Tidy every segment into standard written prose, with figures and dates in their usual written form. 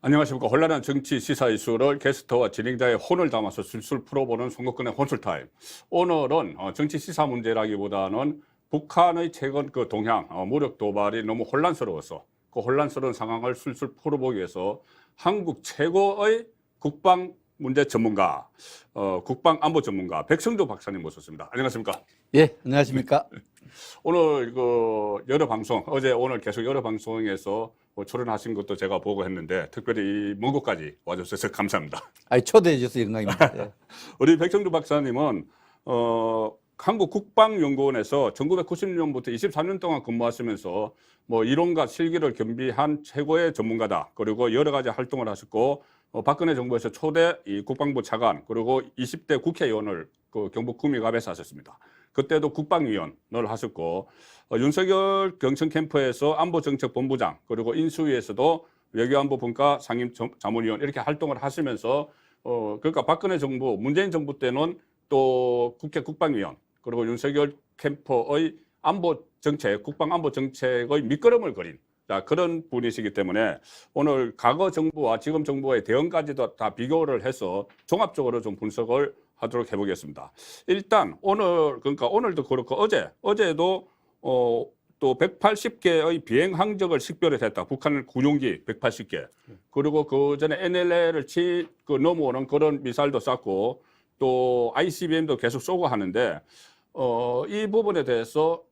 안녕하십니까. 혼란한 정치 시사 이슈를 게스트와 진행자의 혼을 담아서 술술 풀어보는 송국근의 혼술타임. 오늘은 정치 시사 문제라기보다는 북한의 최근 그 동향, 무력 도발이 너무 혼란스러워서 그 혼란스러운 상황을 술술 풀어보기 위해서 한국 최고의 국방 문제 전문가, 국방안보 전문가 백성조 박사님 모셨습니다. 안녕하십니까. 예, 안녕하십니까. 오늘 그 여러 방송, 어제 오늘 계속 여러 방송에서 출연하신 것도 제가 보고 했는데 특별히 이 먼 곳까지 와주셔서 감사합니다. 아니, 초대해 주셔서 영광입니다. 예. 우리 백성주 박사님은 한국국방연구원에서 1990년부터 24년 동안 근무하시면서 뭐 이론과 실기를 겸비한 최고의 전문가다. 그리고 여러 가지 활동을 하셨고 박근혜 정부에서 초대 이 국방부 차관 그리고 20대 국회의원을 그 경북 구미갑에서 하셨습니다. 그때도 국방위원을 하셨고 윤석열 경선 캠프에서 안보정책본부장 그리고 인수위에서도 외교안보 분과 상임 자문위원 이렇게 활동을 하시면서 그러니까 박근혜 정부 문재인 정부 때는 또 국회 국방위원 그리고 윤석열 캠프의 안보 정책 국방 안보 정책의 밑거름을 그린 자, 그런 분이시기 때문에 오늘 과거 정부와 지금 정부의 대응까지도 다 비교를 해서 종합적으로 좀 분석을 하도록 해보겠습니다. 일단 오늘 그러니까 오늘도 그렇고 어제도 또 180개의 비행 항적을 식별을 했다. 북한 군용기 180개. 그리고 그 전에 NLL을 넘어오는 그런 미사일도 쐈고 또 ICBM도 계속 쏘고 하는데 이 부분에 대해서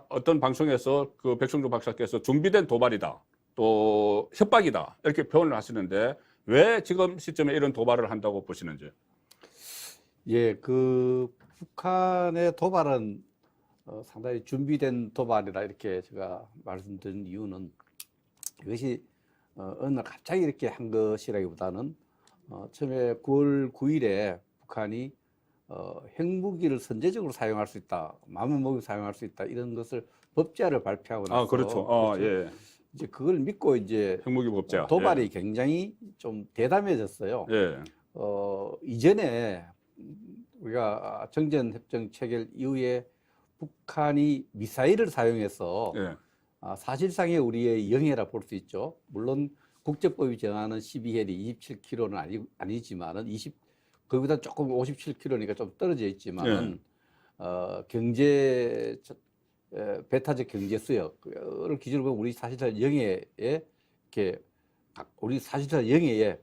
어떤 방송에서 그 백성조 박사께서 준비된 도발이다. 또 협박이다. 이렇게 표현을 하시는데 왜 지금 시점에 이런 도발을 한다고 보시는지? 예, 그 북한의 도발은 상당히 준비된 도발이라 이렇게 제가 말씀드린 이유는 이것이 어느 날 갑자기 이렇게 한 것이라기보다는 처음에 9월 9일에 북한이 핵무기를 선제적으로 사용할 수 있다, 마음먹이 사용할 수 있다 이런 것을 법제화를 발표하고 나서 그렇죠. 그렇죠? 예. 이제 그걸 믿고 이제 핵무기 법제화 도발이 굉장히 좀 대담해졌어요. 예. 이전에 우리가 정전협정 체결 이후에 북한이 미사일을 사용해서 예. 사실상의 우리의 영해라 볼 수 있죠. 물론 국제법이 정하는 12헬이 27km는 아니지만은 거기보다 조금 57km니까 좀 떨어져 있지만은 배타적 경제 수역을 기준으로 보면 우리 사실상 영해에 이렇게 우리 사실상 영해에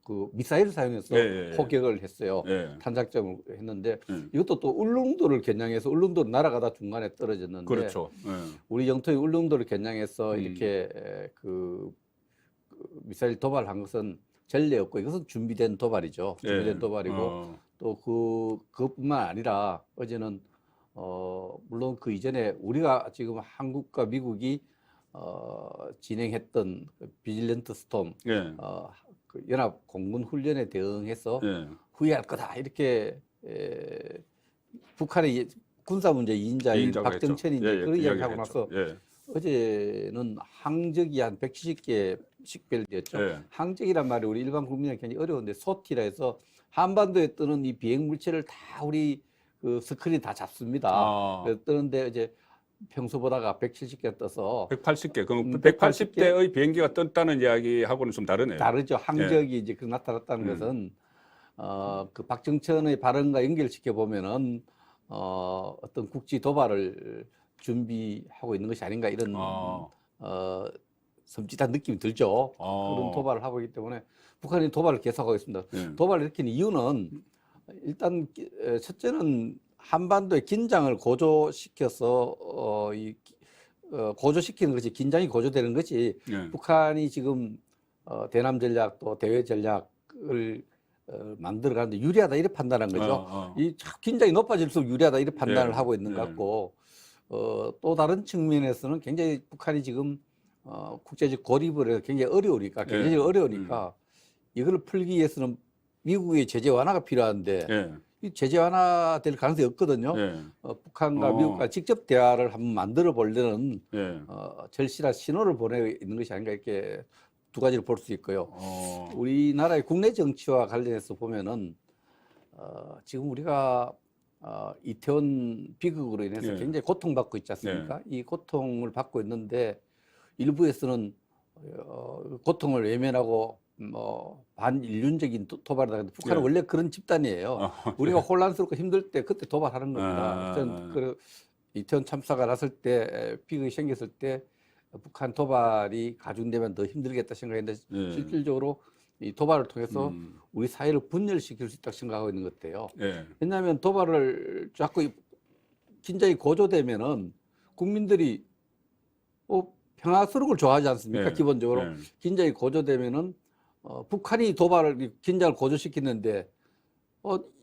그 미사일을 사용해서 포격을 했어요. 탄작점을 했는데 이것도 또 울릉도를 겨냥해서 울릉도 날아가다 중간에 떨어졌는데 그렇죠. 우리 영토의 울릉도를 겨냥해서 이렇게 그 미사일 도발한 것은 전례 없고 이것은 준비된 도발이죠. 준비된 도발이고 또 그것뿐만 아니라 어제는 물론 그 이전에 우리가 지금 한국과 미국이 진행했던 비질런트 스톰 그 연합 공군 훈련에 대응해서 후회할 거다 이렇게 북한의 군사 문제 2인자인 박정천이 그런 이야기하고 나서 어제는 항적이 한 170개 식별되었죠. 항적이란 말이 우리 일반 국민에게 굉장히 어려운데 소티라 해서 한반도에 뜨는 이 비행 물체를 다 우리 그 스크린 다 잡습니다. 뜨는데 이제 평소보다가 170개 떠서 180개. 그럼 180대의 비행기가 떴다는 이야기하고는 좀 다르네요. 다르죠. 항적이 이제 그 나타났다는 것은 그 박정천의 발언과 연결시켜 보면은 어떤 국지 도발을 준비하고 있는 것이 아닌가 이런 섬찟한 느낌이 들죠. 그런 도발을 하고 있기 때문에 북한이 도발을 계속하고 있습니다. 도발을 일으키는 이유는 일단 첫째는 한반도의 긴장을 고조시켜서 고조시키는 것이 긴장이 고조되는 것이 북한이 지금 대남 전략 또 대외 전략을 만들어가는데 유리하다 이렇게 판단한 거죠. 이 긴장이 높아질수록 유리하다 이렇게 판단을 하고 있는 것 같고 또 다른 측면에서는 굉장히 북한이 지금 국제적 고립을 해서 굉장히 어려우니까 경제적으로 어려우니까 이걸 풀기 위해서는 미국의 제재 완화가 필요한데 이 제재 완화될 가능성이 없거든요. 북한과 미국과 직접 대화를 한번 만들어 보려는 절실한 신호를 보내고 있는 것이 아닌가 이렇게 두 가지를 볼 수 있고요. 우리나라의 국내 정치와 관련해서 보면은 지금 우리가 이태원 비극으로 인해서 굉장히 고통받고 있지 않습니까? 이 고통을 받고 있는데 일부에서는 고통을 외면하고 뭐 반인륜적인 도발이다. 근데 북한은 예. 원래 그런 집단이에요. 우리가 혼란스럽고 힘들 때 그때 도발하는 겁니다. 그 이태원 참사가 났을 때 비극이 생겼을 때 북한 도발이 가중되면 더 힘들겠다 생각했는데 실질적으로 이 도발을 통해서 우리 사회를 분열시킬 수 있다고 생각하고 있는 것 같아요. 예. 왜냐하면 도발을 자꾸 긴장이 고조되면은 국민들이 평화스러운 걸 좋아하지 않습니까? 예. 기본적으로 예. 긴장이 고조되면은 북한이 도발을 긴장을 고조시키는데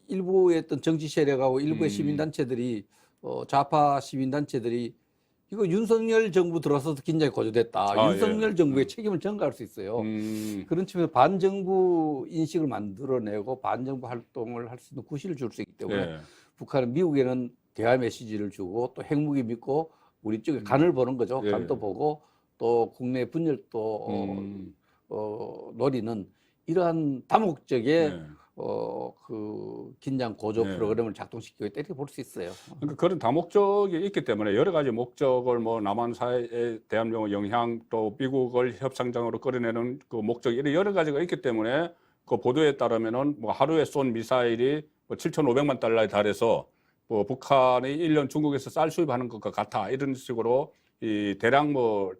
일부의 어떤 정치 세력하고 일부의 시민단체들이 좌파 시민단체들이 이거 윤석열 정부 들어서서 긴장이 고조됐다. 윤석열 정부의 책임을 전가할 수 있어요. 그런 측면에서 반정부 인식을 만들어내고 반정부 활동을 할 수 있는 구실을 줄 수 있기 때문에 북한은 미국에는 대화 메시지를 주고 또 핵무기 믿고 우리 쪽에 간을 보는 거죠. 간도 보고 또 국내 분열도 노리는 이러한 다목적의 그 긴장 고조 프로그램을 작동시키고 있다 이렇게 볼 수 있어요. 그러니까 그런 다목적이 있기 때문에 여러 가지 목적을 뭐 남한 사회에 대한 영향 또 미국을 협상장으로 끌어내는 그 목적 이런 여러 가지가 있기 때문에 그 보도에 따르면은 뭐 하루에 쏜 미사일이 뭐 7,500만 달러에 달해서 뭐 북한이 1년 중국에서 쌀 수입하는 것과 같아 이런 식으로 이 대량 뭐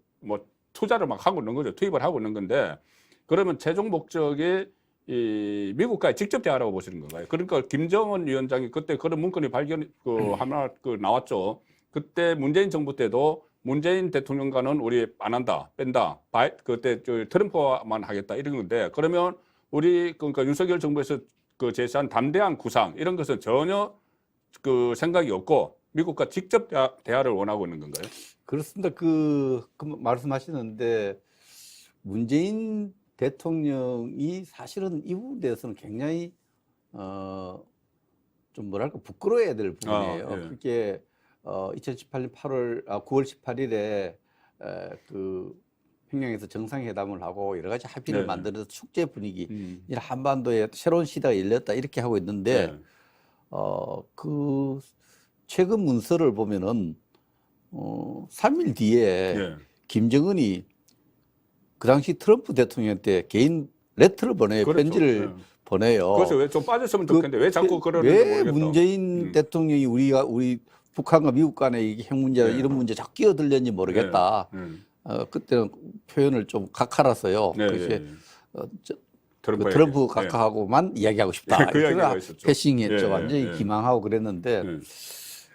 투자를 막 하고 있는 거죠. 투입을 하고 있는 건데 그러면 최종 목적이 이 미국과의 직접 대화라고 보시는 건가요? 그러니까 김정은 위원장이 그때 그런 문건이 하나 나왔죠. 그때 문재인 정부 때도 문재인 대통령과는 우리 안 한다, 뺀다. 그때 트럼프만 하겠다 이런 건데 그러면 우리 그러니까 윤석열 정부에서 그 제시한 담대한 구상 이런 것은 전혀 그 생각이 없고 미국과 직접 대화를 원하고 있는 건가요? 그렇습니다. 그 말씀하시는데 문재인 대통령이 사실은 이 부분에 대해서는 굉장히 좀 뭐랄까 부끄러워야 될 부분이에요. 그게 2018년 9월 18일에 그 평양에서 정상회담을 하고 여러 가지 합의를 만들어서 축제 분위기, 한반도에 새로운 시대가 열렸다 이렇게 하고 있는데 그 최근 문서를 보면은 3일 뒤에 김정은이 그 당시 트럼프 대통령한테 개인 레터를 보내요. 그렇죠. 편지를 보내요. 그래서 왜 좀 빠졌으면 좋겠는데 왜 자꾸 그러는지 왜 모르겠다. 문재인 대통령이 우리 북한과 미국 간의 이게 핵 문제 이런 문제 자꾸 끼어들렸는지 모르겠다. 그때는 표현을 좀 각하라서요. 트럼프 각하하고만 이야기하고 싶다. 그 이야기가 있었죠. 패싱했죠. 완전히 기망하고 그랬는데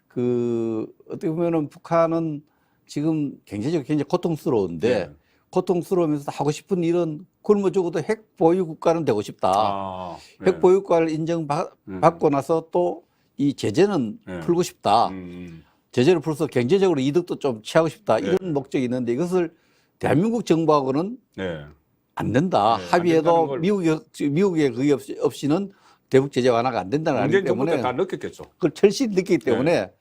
그 어떻게 보면은 북한은 지금 경제적으로 굉장히 고통스러운데 고통스러우면서 하고 싶은 일은 굶어 죽어도 핵 보유 국가는 되고 싶다. 핵 보유 국가를 인정받고 나서 또 이 제재는 풀고 싶다. 제재를 풀어서 경제적으로 이득도 좀 취하고 싶다. 이런 목적이 있는데 이것을 대한민국 정부하고는 안 된다. 합의해도 미국의 그게 없이는 대북 제재 완화가 안 된다는 문재인 알기 정부 때 때문에 다 느꼈겠죠. 그걸 절실히 느끼기 때문에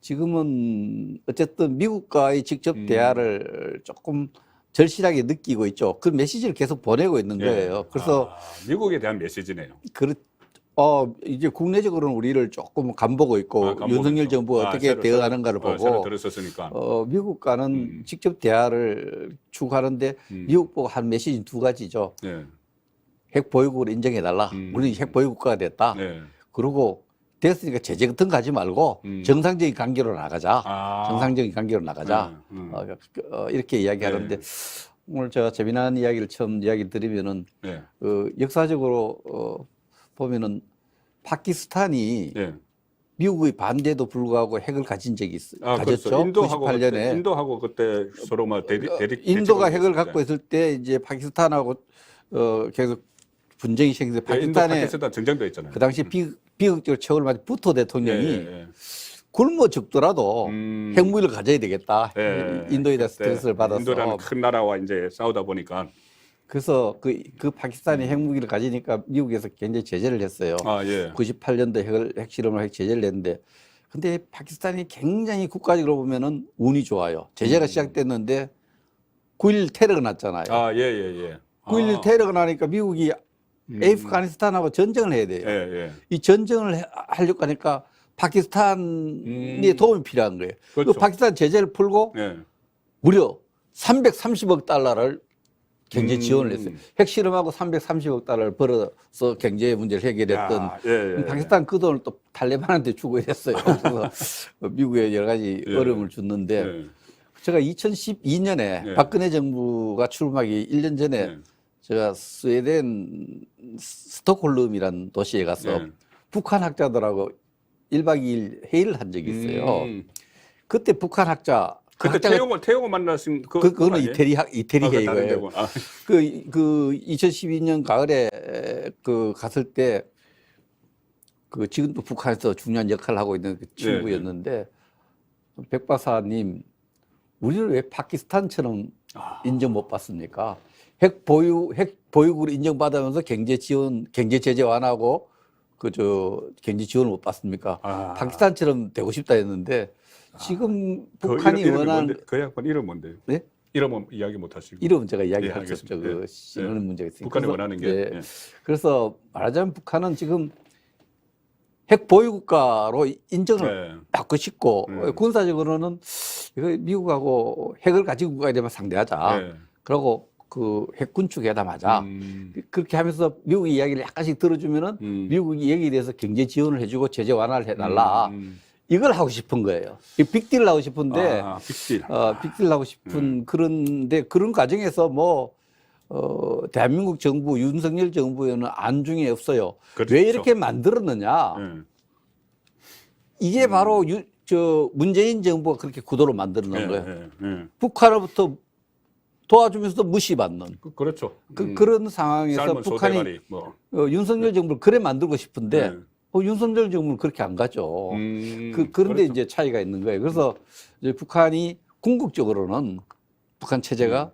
지금은 어쨌든 미국과의 직접 대화를 조금 절실하게 느끼고 있죠. 그 메시지를 계속 보내고 있는 거예요. 그래서 미국에 대한 메시지네요. 이제 국내적으로는 우리를 조금 간보고 있고 윤석열 정부가 어떻게 대응하는가를 보고 새로 들었었으니까. 미국과는 직접 대화를 추구하는데 미국 보고 한 메시지는 두 가지죠. 핵 보유국을 인정해달라. 우리 핵 보유국가가 됐다. 그리고 됐으니까 제재 같은 거 하지 말고 정상적인 관계로 나가자. 정상적인 관계로 나가자. 이렇게 이야기하는데 오늘 제가 재미난 이야기를 처음 이야기 드리면은 역사적으로 보면은 파키스탄이 미국의 반대도 불구하고 핵을 가진 적이 가졌죠. 그렇죠. 98년에 인도하고 그때 서로 막 인도가 핵을 갖고 있을 때 이제 파키스탄하고 계속 분쟁이 생겨서 파키스탄 전쟁도 있잖아요. 그 당시 비극적으로 최고를 맞은 부토 대통령이 굶어 죽더라도 핵무기를 가져야 되겠다. 인도에 대해서 스트레스를 받아서. 인도라는 큰 나라와 이제 싸우다 보니까. 그래서 그 파키스탄이 핵무기를 가지니까 미국에서 굉장히 제재를 했어요. 98년도 핵실험을 제재를 했는데 근데 파키스탄이 굉장히 국가적으로 보면은 운이 좋아요. 제재가 시작됐는데 9.11 테러가 났잖아요. 9.11 테러가 나니까 미국이 아프가니스탄하고 전쟁을 해야 돼요. 이 전쟁을 하려고 하니까 파키스탄의 도움이 필요한 거예요. 그 파키스탄 제재를 풀고 무려 330억 달러를 경제 지원을 했어요. 핵실험하고 330억 달러를 벌어서 경제 문제를 해결했던 야, 예. 파키스탄 그 돈을 또 탈레반한테 주고 이랬어요. 그래서 미국에 여러 가지 예. 어려움을 줬는데 예. 제가 2012년에 예. 박근혜 정부가 출범하기 1년 전에 예. 제가 스웨덴 스톡홀름이라는 도시에 가서 예. 북한 학자들하고 1박 2일 회의를 한 적이 있어요. 음. 그때 북한 학자 그때 태용을 만나신 그거는 아니에요? 이태리 아, 그 다른 회의고요. 데고. 아. 그 2012년 가을에 그 갔을 때 그 지금도 북한에서 중요한 역할을 하고 있는 그 친구였는데 백 박사님 우리는 왜 파키스탄처럼 인정 못 받습니까? 핵 보유국으로 인정받으면서 경제 제재 완화하고 경제 지원을 못 받습니까? 파키스탄처럼 되고 싶다 했는데 지금 북한이 원하는 그 양반 이름 뭔데요? 네? 이름은 이야기 못 하시고. 이름은 제가 이야기할 수 없죠. 알겠습니다. 그 신뢰는 문제가 있으니까. 북한이 원하는 게. 네. 예. 그래서 말하자면 북한은 지금 핵 보유국가로 인정을 네. 받고 싶고 군사적으로는 이거 미국하고 핵을 가지고 가야 되면 상대하자. 네. 그러고 그 핵 군축 회담하자. 그렇게 하면서 미국의 이야기를 약간씩 들어주면은 미국이 여기에 대해서 경제 지원을 해주고 제재 완화를 해달라. 이걸 하고 싶은 거예요. 이 빅딜을 하고 싶은데, 빅딜. 빅딜을 하고 싶은 그런데 그런 과정에서 대한민국 정부, 윤석열 정부에는 안중에 없어요. 그렇죠. 왜 이렇게 만들었느냐? 이게 바로 문재인 정부가 그렇게 구도로 만들어 놓은 거예요. 북한으로부터 도와주면서도 무시받는. 그렇죠. 그런 상황에서 북한이 윤석열 정부를 그래 만들고 싶은데 윤석열 정부는 그렇게 안 가죠. 그런데 그렇죠. 이제 차이가 있는 거예요. 그래서 이제 북한이 궁극적으로는 북한 체제가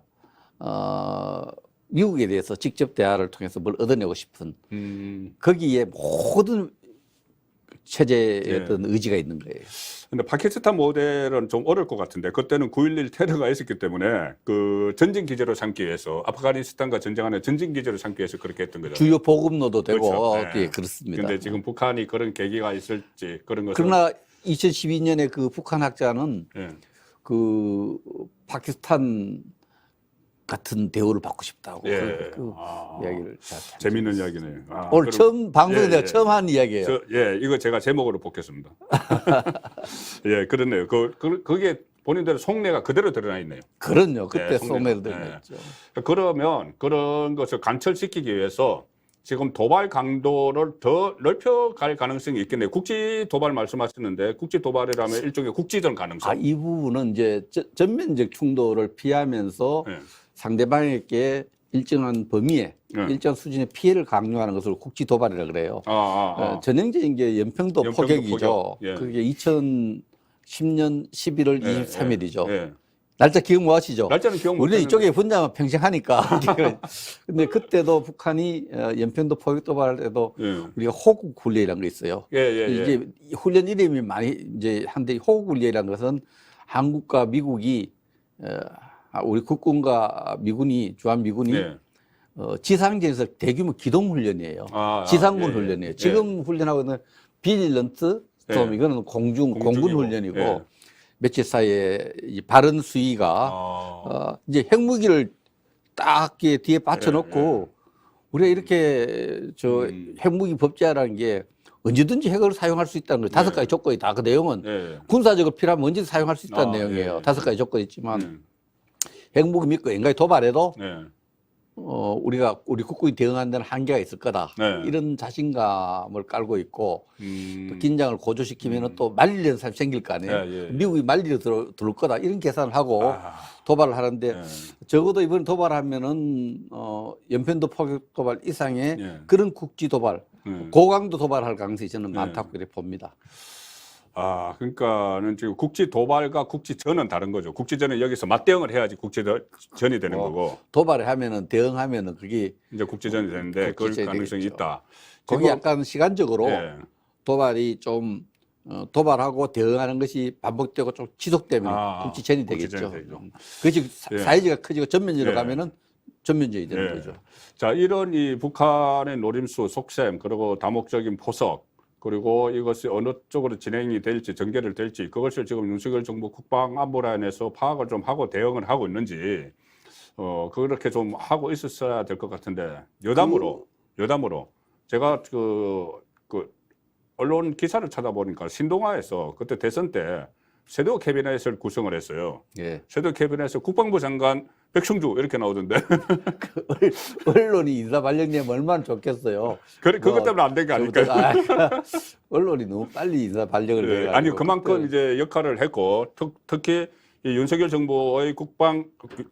미국에 대해서 직접 대화를 통해서 뭘 얻어내고 싶은 거기에 모든 체제의 어떤 의지가 있는 거예요. 근데 파키스탄 모델은 좀 어려울 것 같은데 그때는 9.11 테러가 있었기 때문에 그 전쟁 기지로 삼기 위해서 아프가니스탄과 전쟁하는 전쟁 기지로 삼기 위해서 그렇게 했던 거죠. 주요 보급로도 되고 그렇죠. 예, 그렇습니다. 근데 지금 북한이 그런 계기가 있을지 그런 것은 그러나 2012년에 그 북한 학자는 그 파키스탄 같은 대우를 받고 싶다고 그 이야기를 재밌는 이야기네요. 오늘 처음 방송에 내가 처음 한 이야기예요. 이거 제가 제목으로 뽑겠습니다. 예, 그렇네요. 그게 본인들의 속내가 그대로 드러나 있네요. 그럼요. 그때 속내로 드러나 있죠. 그러면 그런 것을 관철시키기 위해서 지금 도발 강도를 더 넓혀갈 가능성이 있겠네요. 국지 도발 말씀하셨는데 국지 도발이라면 일종의 국지전 가능성. 이 부분은 이제 전면적 충돌을 피하면서 상대방에게 일정한 범위에 일정 수준의 피해를 강요하는 것을 국지 도발이라 그래요. 전형적인 게 연평도 포격이죠. 포격. 그게 2010년 11월 23일이죠. 날짜 기억 못 하시죠? 날짜는 기억 못 우리는 이쪽에 분장은 평생 하니까. 근데 그때도 북한이 연평도 포격 도발할 때도 우리가 호국 훈련이라는 게 있어요. 이제 훈련 이름이 많이 이제 한데 호국 훈련이라는 것은 한국과 미국이 우리 국군과 미군이 주한미군이 지상전에서 대규모 기동 훈련이에요. 지상군 훈련이에요. 지금 훈련하고 있는 비닐런트 스톰 이거는 공군 훈련이고 며칠 사이에 바른 수위가 이제 핵무기를 딱 뒤에 받쳐놓고 우리가 이렇게 핵무기 법제화라는 게 언제든지 핵을 사용할 수 있다는 거예요. 5가지 조건이 다 그 내용은 군사적으로 필요하면 언제든지 사용할 수 있다는 내용이에요. 5가지 조건이 있지만 핵무기 믿고 엔가에 도발해도 우리 국군이 대응하는 데는 한계가 있을 거다. 이런 자신감을 깔고 있고 또 긴장을 고조시키면 또 말리려는 사람이 생길 거 아니에요. 미국이 말리려 들어올 거다. 이런 계산을 하고 도발을 하는데 적어도 이번에 도발하면은 연평도 포격 도발 이상의 그런 국지 도발, 고강도 도발할 가능성이 저는 많다고 그렇게 봅니다. 그러니까는 지금 국지 도발과 국지전은 다른 거죠. 국지전은 여기서 맞대응을 해야지 국지전이 되는 거고. 도발을 하면은 대응하면은 그게 이제 국지전이 되는데 그럴 가능성이 되겠죠. 있다. 거기 약간 시간적으로 도발이 좀 도발하고 대응하는 것이 반복되고 좀 지속되면 국지전이 되겠죠. 그것이 사이즈가 커지고 전면적으로 가면은 전면적이 되는 거죠. 자, 이런 이 북한의 노림수, 속셈, 그리고 다목적인 포석, 그리고 이것이 어느 쪽으로 진행이 될지 전개를 될지 그것을 지금 윤석열 정부 국방안보라인에서 파악을 좀 하고 대응을 하고 있는지 그렇게 좀 하고 있었어야 될 것 같은데 여담으로 제가 그 언론 기사를 찾아보니까 신동아에서 그때 대선 때 섀도우 캐비넷을 구성을 했어요. 예. 섀도우 캐비넷에서 국방부 장관 백승주 이렇게 나오던데. 그 언론이 인사 발령내면 얼마나 좋겠어요. 그것 때문에 안 된 게 아닐까요? 언론이 너무 빨리 인사 발령을 네, 내가지고 아니 그만큼 이제 역할을 했고 특히 이 윤석열 정부의 국방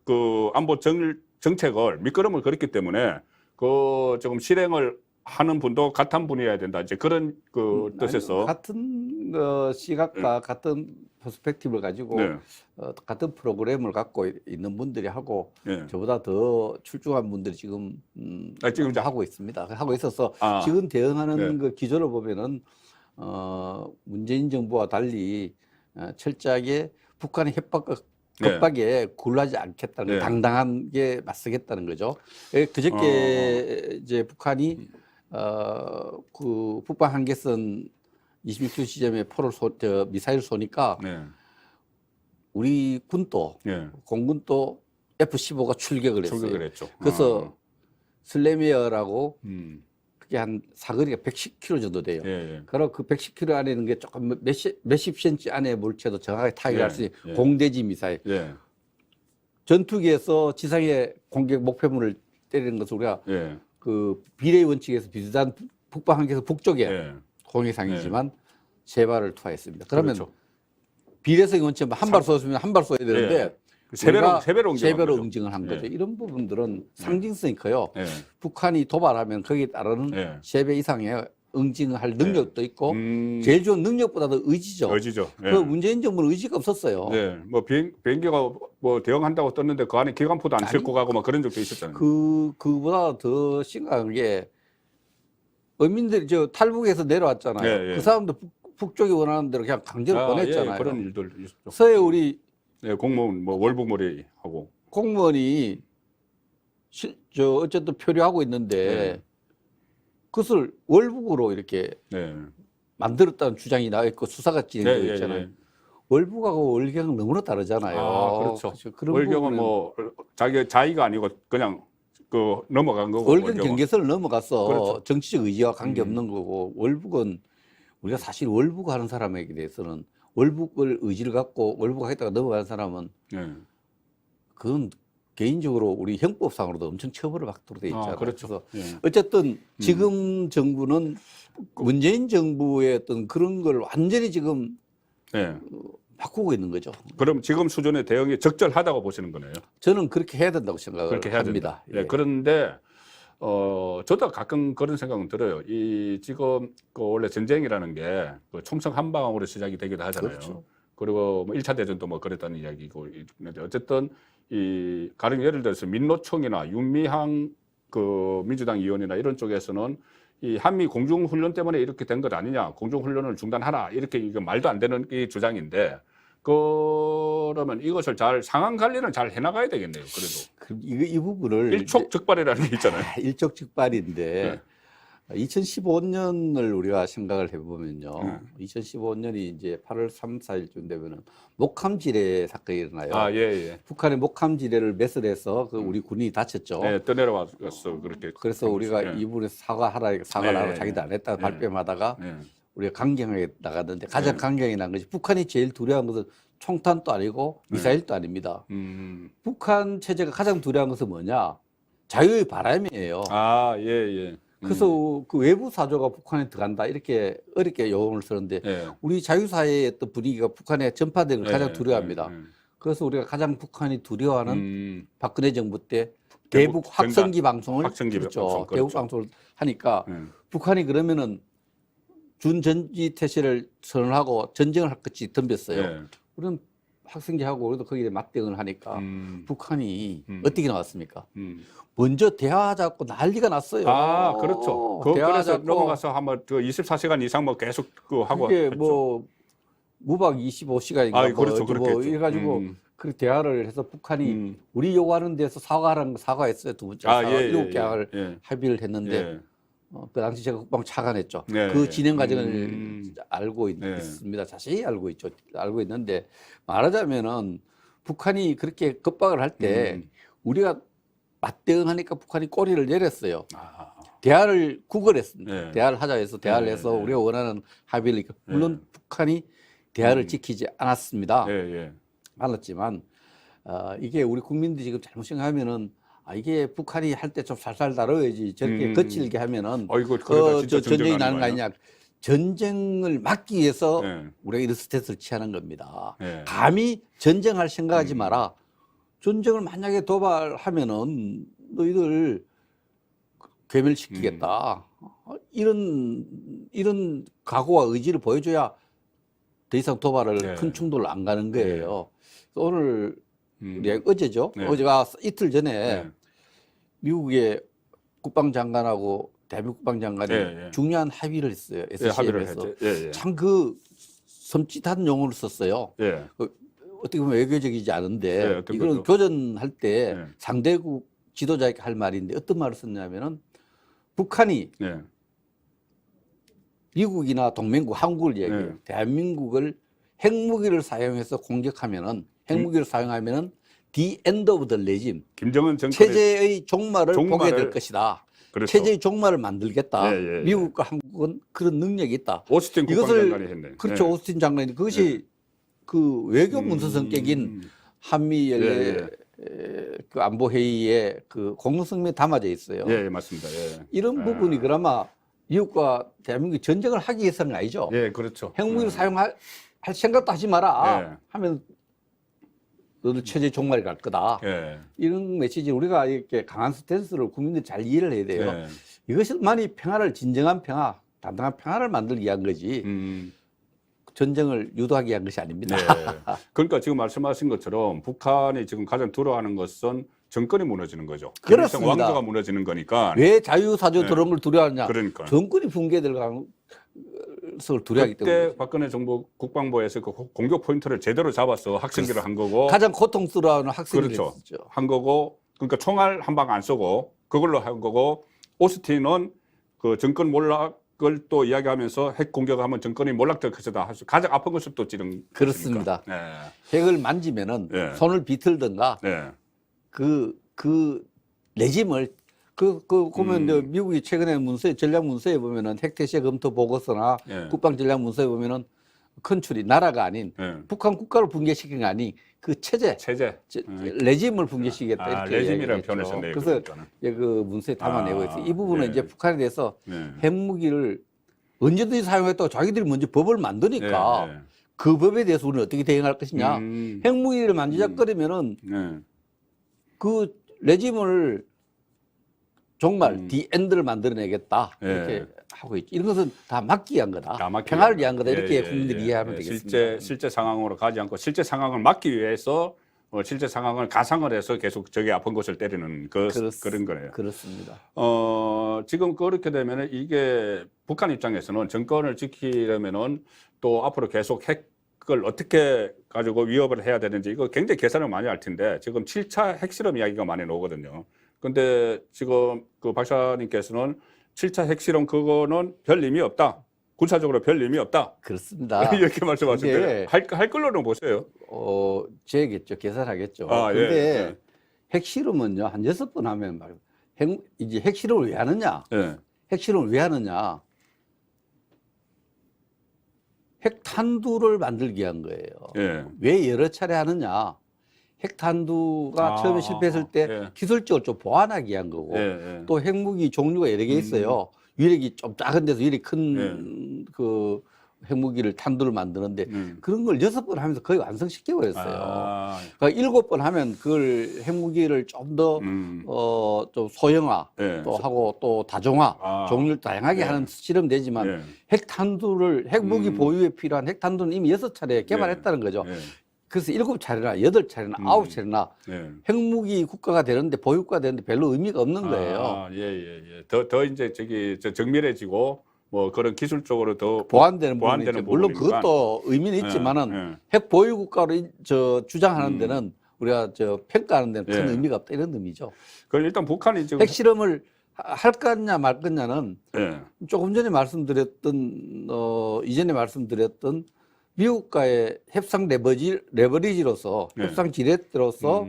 그 안보 정책을 밑거름을 그렸기 때문에 그 조금 실행을 하는 분도 같은 분이어야 된다. 이제 그런 그 뜻에서 같은 시각과 같은 퍼스펙티브를 가지고 네. 같은 프로그램을 갖고 있는 분들이 하고 네. 저보다 더 출중한 분들이 지금 지금 이제 하고 있습니다. 하고 있어서 아, 지금 대응하는 네. 그 기조를 보면은 문재인 정부와 달리 철저하게 북한의 협박에 굴하지 않겠다는 네. 당당하게 맞서겠다는 거죠. 그저께 이제 북한이 그 북방 한계선 26km 지점에 미사일 쏘니까 네. 우리 군도 네. 공군도 F-15가 출격을 했어요. 출격을 했죠. 그래서 슬래미어라고 음. 그게 한 사거리가 110km 정도 돼요. 예, 예. 그리고 그 110km 안에 있는 게 조금 몇십 센치 안에 물체도 정확하게 타격할 수 있는 예. 공대지 미사일. 예. 전투기에서 지상의 공격 목표물을 때리는 것을 우리가 예. 그 비례 원칙에서 비슷한 북방 한계에서 북쪽에 예. 공해상이지만 세 발을 투하했습니다. 그러면 그렇죠. 비례성의 원칙은 한 발 쏘았으면 한 발 쏘야 되는데 예. 세배로 응징을 한 거죠. 예. 이런 부분들은 상징성이 커요. 예. 북한이 도발하면 거기에 따르는 예. 3배 이상의 응징할 능력도 있고 제일 좋은 능력보다도 의지죠. 의지죠. 예. 그 문재인 정부는 의지가 없었어요. 네, 뭐 비행기가 뭐 대응한다고 떴는데 그 안에 기관포도 안 싣고 가고 막 그런 적도 있었잖아요. 그보다 더 심각한 게 어민들이 탈북에서 내려왔잖아요. 예, 예. 그 사람도 북쪽이 원하는 대로 그냥 강제로 보냈잖아요. 예, 그런 일들 있었죠. 서해 우리 네, 공무원 뭐 월북몰이 하고. 공무원이 어쨌든 표류하고 있는데 네. 그것을 월북으로 이렇게 네. 만들었다는 주장이 나와 있고 수사가 진행되고 있잖아요. 예. 월북하고 월경은 너무나 다르잖아요. 그렇죠. 그런 월경은 부분은 뭐 자기가 아니고 그냥 그 넘어간 거고. 월경 월경은. 경계선을 넘어가서 그렇죠. 정치적 의지와 관계없는 거고 월북은 우리가 사실 월북하는 사람에게 대해서는 월북을 의지를 갖고 월북하겠다가 넘어가는 사람은 네. 그건 개인적으로 우리 형법상으로도 엄청 처벌을 받도록 돼 있잖아요. 그렇죠. 그래서 예. 어쨌든 지금 정부는 문재인 정부의 어떤 그런 걸 완전히 지금 네. 바꾸고 있는 거죠. 그럼 지금 수준의 대응이 적절하다고 보시는 거네요. 저는 그렇게 해야 된다고 생각을 그렇게 해야 합니다. 된다. 예. 그런데 저도 가끔 그런 생각은 들어요. 이 지금 그 원래 전쟁이라는 게 그 총성 한 방으로 시작이 되기도 하잖아요. 그렇죠. 그리고 뭐 1차 대전도 뭐 그랬다는 이야기고 있는데 어쨌든 이 가령 예를 들어서 민노총이나 윤미향 그 민주당 의원이나 이런 쪽에서는 이 한미 공중훈련 때문에 이렇게 된 것 아니냐, 공중훈련을 중단하라 이렇게 이거 말도 안 되는 이 주장인데 그러면 이것을 상황 관리는 잘 해나가야 되겠네요. 그래도 이 부분을 일촉즉발이라는 게 있잖아요. 일촉즉발인데 네. 2015년을 우리가 생각을 해보면요. 2015년이 이제 8월 3, 4일쯤 되면은 목함지뢰 사건이 일어나요. 예. 북한의 목함지뢰를 매설해서 그 우리 군인이 다쳤죠. 네, 떠내려왔어 그렇게. 그래서 우리가 예. 이분에 사과를 하고 자기도 안 했다고 발뺌하다가 예. 우리가 강경하게 나갔는데 가장 강경하게 난 것이 북한이 제일 두려운 것은 총탄도 아니고 미사일도 아닙니다. 북한 체제가 가장 두려운 것은 뭐냐? 자유의 바람이에요. 예. 그래서 그 외부 사조가 북한에 들어간다 이렇게 어렵게 용어를 쓰는데 우리 자유사회의 어떤 분위기가 북한에 전파되는 걸 가장 두려워합니다. 그래서 우리가 가장 북한이 두려워하는 박근혜 정부 때 대북 확성기 방송을 그렇죠. 대북 방송을 하니까 북한이 그러면은 준전지 태세를 선언하고 전쟁을 할 것이 덤볐어요. 우리는 확성기하고 우리도 거기에 맞대응을 하니까 북한이 어떻게 나왔습니까? 먼저 대화하자고 난리가 났어요. 그렇죠. 그래서 넘어가서 한번 그 24시간 이상 뭐 계속 그 하고 그게 했죠. 뭐 무박 25시간인가 그렇죠. 뭐 이래가지고 그 대화를 해서 북한이 우리 요구하는 데서 사과하라는 거 사과했어요. 두 번째 사과 7개 합의를 했는데 그 당시 제가 국방 차관했죠. 그 진행 과정을 알고 있습니다. 자세히 알고 있죠. 알고 있는데 말하자면은 북한이 그렇게 겁박을 할 때 우리가 맞대응하니까 북한이 꼬리를 내렸어요. 아, 대화를 구걸했습니다. 네. 대화를 하자 해서 대화를 네, 해서 네. 우리가 원하는 합의를 물론 북한이 대화를 지키지 않았습니다. 예, 예. 않았지만 이게 우리 국민들이 지금 잘못 생각하면은 이게 북한이 할 때 좀 살살 다뤄야지 저렇게 거칠게 하면은 이거 그러다 진짜 전쟁이 나는 거 아니야? 아니냐. 전쟁을 막기 위해서 네. 우리가 이런 스탠스를 취하는 겁니다. 네. 감히 전쟁할 생각하지 마라. 전쟁을 만약에 도발하면은 너희들 괴멸시키겠다. 이런 각오와 의지를 보여줘야 더 이상 도발을 네. 큰 충돌을 안 가는 거예요. 오늘 어제죠. 네. 어제가 이틀 전에 네. 미국의 국방장관하고 대한민국 국방장관이 네, 네. 중요한 합의를 했어요. 예, 합의를 SCM에서. 했죠. 예, 예. 참 그 섬찟한 용어를 썼어요. 예. 어떻게 보면 외교적이지 않은데 네, 어떤 이거는 거죠? 교전할 때 네. 상대국 지도자에게 할 말인데 어떤 말을 썼냐면은 북한이 네. 미국이나 동맹국 한국을 얘기해요. 네. 대한민국을 핵무기를 사용해서 공격하면은 핵무기를 사용하면은 the end of the regime 김정은 정권의 체제의 종말을 보게 종말을 될 것이다. 그렇죠. 체제의 종말을 만들겠다. 예, 예, 예. 미국과 한국은 그런 능력이 있다. 오스틴 국방장관이 했네. 그렇죠. 예. 오스틴 장관이 그것이 그 외교 문서 성격인 한미 연례 그 안보 회의에 그 공동성명에 담아져 있어요. 예, 예, 맞습니다. 예. 이런 부분이 그나마 미국과 대한민국이 전쟁을 하기 위해서는 아니죠. 예, 그렇죠. 핵무기를 사용할 생각도 하지 마라 예. 하면 너들 체제 종말이 갈 거다. 예. 이런 메시지 우리가 이렇게 강한 스탠스를 국민들이 잘 이해를 해야 돼요. 예. 이것만이 평화를 진정한 평화, 단단한 평화를 만들기 위한 거지 전쟁을 유도하기 위한 것이 아닙니다. 네. 그러니까 지금 말씀하신 것처럼 북한이 지금 가장 두려워하는 것은 정권이 무너지는 거죠. 그렇습니다. 김일성 왕조가 무너지는 거니까. 왜 자유사조 네. 들어온 걸 두려워하느냐? 그러니까. 정권이 붕괴될 가능성을 두려워하기 때문에. 그때 박근혜 정부 국방부에서 그 공격 포인트를 제대로 잡아서 학생들을 한 거고. 가장 고통스러워하는 학생들이 그렇죠. 했었죠. 한 거고. 그러니까 총알 한 방 안 쏘고 그걸로 한 거고. 오스틴은 그 정권 몰락을 또 이야기하면서 핵 공격하면 정권이 몰락될 것이다. 가장 아픈 것을 또 찌른 그렇습니다. 네. 핵을 만지면은 네. 손을 비틀든가 네. 그 레짐을 보면 이제 미국이 최근에 전략 문서에 보면은 핵태세 검토 보고서나 예. 국방 전략 문서에 보면은 컨트리 나라가 아닌 예. 북한 국가를 붕괴시킨 게 아니 그 체제 레짐을 붕괴시키겠다 이렇게 레짐이라는 이야기했죠. 표현을 썼네요. 그래서 그러니까는. 그 문서에 담아내고 있어요. 이 부분은 예. 이제 북한에 대해서 네. 핵무기를 언제든지 사용했다고 자기들이 먼저 법을 만드니까 네, 네. 그 법에 대해서 우리는 어떻게 대응할 것이냐. 핵무기를 만지작거리면은 네. 그 레짐을 정말 디엔드를 만들어내겠다 이렇게 하고 있죠. 이런 것은 다 막기 위한 거다. 평화를 위한 거다. 이렇게 국민들이 이해하면 되겠습니다. 실제 상황으로 가지 않고 실제 상황을 막기 위해서 실제 상황을 가상을 해서 계속 저기 아픈 곳을 때리는 그런 거네요. 그렇습니다. 지금 그렇게 되면 이게 북한 입장에서는 정권을 지키려면은 또 앞으로 계속 핵을 어떻게 가지고 위협을 해야 되는지 이거 굉장히 계산을 많이 할 텐데 지금 7차 핵실험 이야기가 많이 나오거든요. 근데 지금 그 박사님께서는 7차 핵실험 그거는 별 의미 없다. 군사적으로 별 의미 없다. 그렇습다. 이렇게 말씀하시는데 할 걸로는 보세요. 재겠죠. 계산하겠죠. 아, 근데 예. 핵실험은요. 한 6번 하면 이제 핵실험을 왜 하느냐? 예. 핵실험을 왜 하느냐? 핵탄두를 만들기 위한 거예요. 예. 왜 여러 차례 하느냐? 핵탄두가 처음에 실패했을 때 예. 기술적으로 좀 보완하기 위한 거고 예. 또 핵무기 종류가 여러 개 있어요. 위력이 좀 작은 데서 위력이 큰 그 핵무기를 탄두를 만드는데 그런 걸 6번 하면서 거의 완성시켜 버렸어요. 그러니까 7번 하면 그걸 핵무기를 좀 더 좀 소형화 또 하고 또 다종화 종류를 다양하게 하는 실험되지만 핵탄두를 핵무기 보유에 필요한 핵탄두는 이미 6차례 개발했다는 거죠. 그래서 7차례나 8차례나 9차례나 핵무기 국가가 되는데 보유국가 되는데 별로 의미가 없는 거예요. 더 이제 정밀해지고 뭐 그런 기술적으로 더 보완되는 부분이 있죠. 물론 그것도 의미는 있지만은 핵 보유 국가로 주장하는 데는 우리가 평가하는 데는 큰 의미가 없다 이런 의미죠. 그럼 일단 북한이 지금 핵실험을 할 거냐 말 거냐는 조금 전에 말씀드렸던 이전에 말씀드렸던 미국과의 협상 레버리지로서 협상 지렛대로서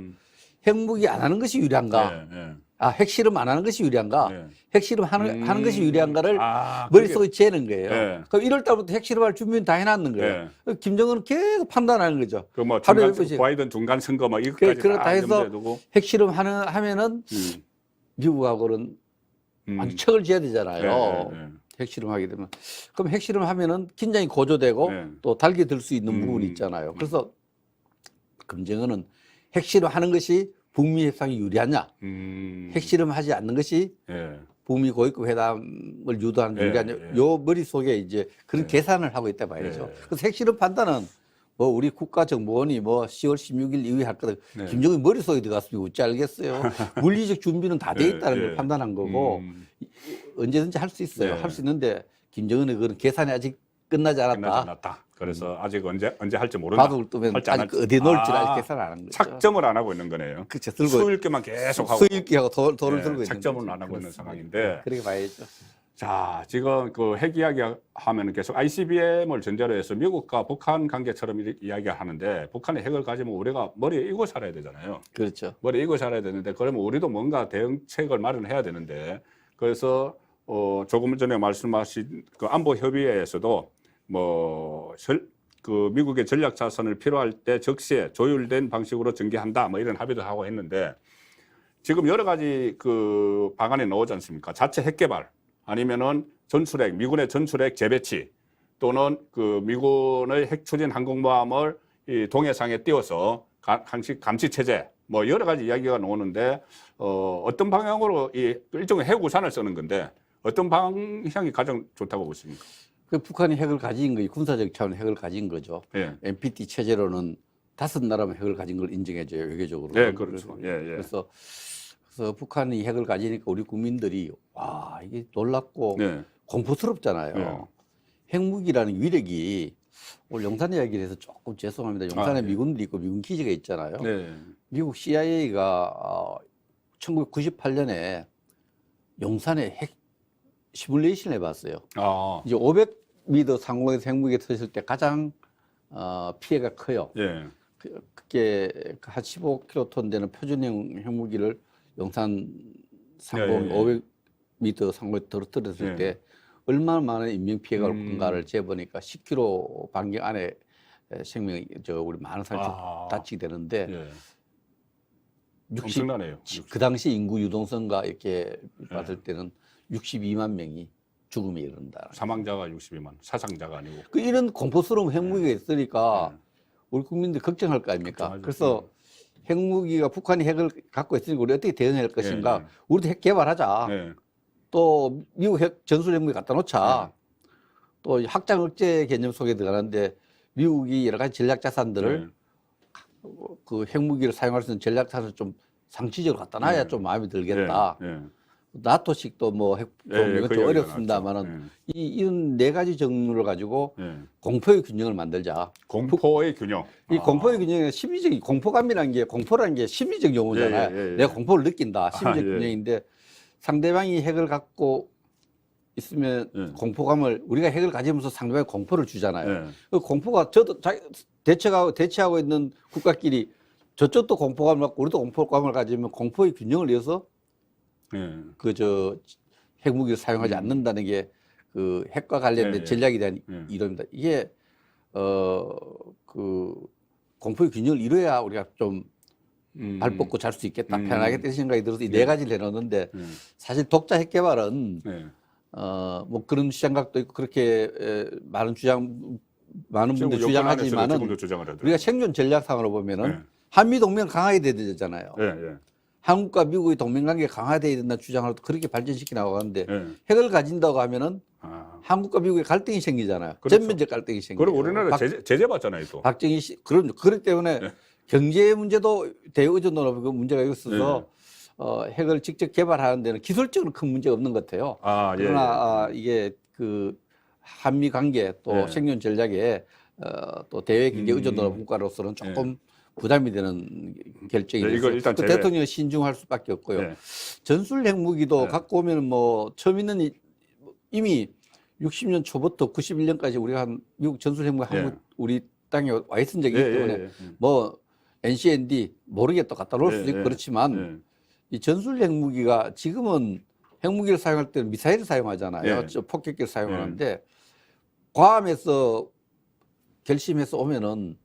핵무기 안 하는 것이 유리한가? 예, 예. 아, 핵실험 안 하는 것이 유리한가? 예. 핵실험 하는 것이 유리한가를 아, 머릿속에 재는 거예요. 예. 그럼 1월 달부터 핵실험할 준비는 다 해놨는 거예요. 김정은은 계속 판단하는 거죠. 그뭐 하루에 중간 몇번씩. 바이든 중간 선거 뭐 이것까지 그거 다 해서 염두에 두고. 핵실험 하면은 미국하고는 완전 척을 지어야 되잖아요. 예, 예, 예. 핵실험하게 되면. 그럼 핵실험하면은 긴장이 고조되고 예. 또 달게 들 수 있는 부분이 있잖아요. 그래서 김정은은 핵실험하는 것이 북미 협상이 유리하냐? 핵실험하지 않는 것이 예. 북미 고위급 회담을 유도하는 예, 유리하냐? 예. 요 머릿속에 이제 그런 계산을 하고 있다 봐야죠. 예. 그래서 핵실험 판단은 뭐 우리 국가정보원이 뭐 10월 16일 이후에 할 거다. 네. 김정은 머릿속에 들어갔으면 어찌 알겠어요. 물리적 준비는 다 돼 있다는 걸 판단한 거고 언제든지 할 수 있어요. 네. 할 수 있는데 김정은의 그런 계산이 아직 끝나지 끝나지 않았다. 않았다. 그래서 아직 언제 할지 모른다. 바둑을 뜨면 할지 안 아직 할지. 어디에 놓을지 아직 계산 안 한 거죠. 착점을 안 하고 있는 거네요. 그렇죠. 들고 수일기만 계속 하고 수일기하고 돌을 예, 들고 있는 착점은 거죠. 안 하고 있는 그렇습니다. 상황인데. 그렇게 봐야죠. 자, 지금 그 핵 이야기 하면 계속 ICBM을 전제로 해서 미국과 북한 관계처럼 이야기를 하는데 북한이 핵을 가지면 우리가 머리에 이고 살아야 되잖아요. 그렇죠. 머리에 이고 살아야 되는데 그러면 우리도 뭔가 대응책을 마련해야 되는데 그래서 조금 전에 말씀하신 그 안보 협의회에서도 그 미국의 전략 자산을 필요할 때 적시에 조율된 방식으로 전개한다 뭐 이런 합의도 하고 했는데 지금 여러 가지 그 방안이 나오지 않습니까? 자체 핵 개발 아니면은 전술핵, 미군의 전술핵 재배치 또는 그 미군의 핵 추진 항공모함을 이 동해상에 띄워서 감시 체제 뭐 여러 가지 이야기가 나오는데 어떤 방향으로 이 일종의 핵 우산을 쓰는 건데 어떤 방향이 가장 좋다고 보십니까? 그 북한이 핵을 가진 거지 군사적 차원의 핵을 가진 거죠. 예. NPT 체제로는 5나라만 핵을 가진 걸 인정해줘요 외교적으로. 예, 그렇죠. 예, 예. 그래서 북한이 핵을 가지니까 우리 국민들이 와 이게 놀랍고 네. 공포스럽잖아요. 네. 핵무기라는 위력이 오늘 용산 이야기를 해서 조금 죄송합니다. 용산에 네. 미군들이 있고 미군 기지가 있잖아요. 네. 미국 CIA가 1998년에 용산에 핵 시뮬레이션을 해봤어요. 아, 이제 500m 상공에서 핵무기가 터졌을 때 가장 피해가 커요. 예. 그게 한 15킬로톤 되는 표준형 핵무기를 용산 상공 예, 예. 500m 상공에 떨어뜨렸을 예. 때 얼마나 많은 인명 피해가 올 건가를 재보니까 10km 반경 안에 생명이 우리 많은 사람이 다치게 되는데 예. 60, 엄청나네요. 그 당시 인구 유동성과 이렇게 봤을 때는 62만 명이 죽음에 이른다. 사망자가 62만, 사상자가 아니고. 그 이런 공포스러운 핵무기가 있으니까 우리 국민들 걱정할 거 아닙니까? 걱정하죠. 그래서 핵무기가 북한이 핵을 갖고 있으니까 우리 어떻게 대응할 것인가? 예. 우리도 핵 개발하자. 예. 또 미국 핵 전술 핵무기 갖다 놓자. 또 확장 억제 개념 속에 들어가는데 미국이 여러 가지 전략 자산들을 그 핵무기를 사용할 수 있는 전략 자산을 좀 상시적으로 갖다 놔야 좀 마음이 들겠다. 나토식도 뭐 핵 이건 좀 어렵습니다만은 이런 네 가지 정론을 가지고 공포의 균형을 만들자. 공포의 균형. 이 공포의 균형은 심리적인 공포감이라는 게 공포라는 게 심리적 용어잖아요. 내가 공포를 느낀다. 심리적 균형인데 상대방이 핵을 갖고 있으면 공포감을 우리가 핵을 가지면서 상대방에 공포를 주잖아요. 그 공포가 저도 대처하고 있는 국가끼리 저쪽도 공포감을 갖고 우리도 공포감을 가지면 공포의 균형을 이어서 핵무기를 사용하지 않는다는 게 그 핵과 관련된 전략에 대한 이론입니다. 이게 그 공포의 균형을 이뤄야 우리가 좀 발 뻗고 잘 수 있겠다, 편하겠다는 생각이 들어서 이 네 가지를 내놓는데 사실 독자 핵 개발은 뭐 그런 시장각도 있고 그렇게 많은 분들이 주장하지만은 우리가 생존 전략상으로 보면은 한미 동맹 강화해야 되잖아요. 한국과 미국의 동맹관계 강화돼야 된다는 주장을 그렇게 발전시켜 나가는데 핵을 가진다고 하면은 한국과 미국의 갈등이 생기잖아요. 그렇죠. 전면적 갈등이 생기죠. 그리고 우리나라 제재 받잖아요, 또. 박정희 씨 그렇기 때문에 경제 문제도 대의존도로 그 문제가 있어서 핵을 직접 개발하는 데는 기술적으로 큰 문제가 없는 것 같아요. 그러나 이게 그 한미 관계 또 생존 전략에 또 대외 경제 의존도 국가로서는 조금 부담이 되는 결정이 됐어요. 그 대통령이 신중할 수밖에 없고요. 전술 핵무기도 갖고 오면 뭐 처음에는 이미 60년 초부터 91년까지 우리가 한 미국 전술 핵무기 한국 우리 땅에 와 있은 적이 있기 때문에 뭐 NCND 모르겠다 갖다 놓을 수도 있고 그렇지만 이 전술 핵무기가 지금은 핵무기를 사용할 때는 미사일을 사용하잖아요. 폭격기를 사용하는데 괌에서 결심해서 오면은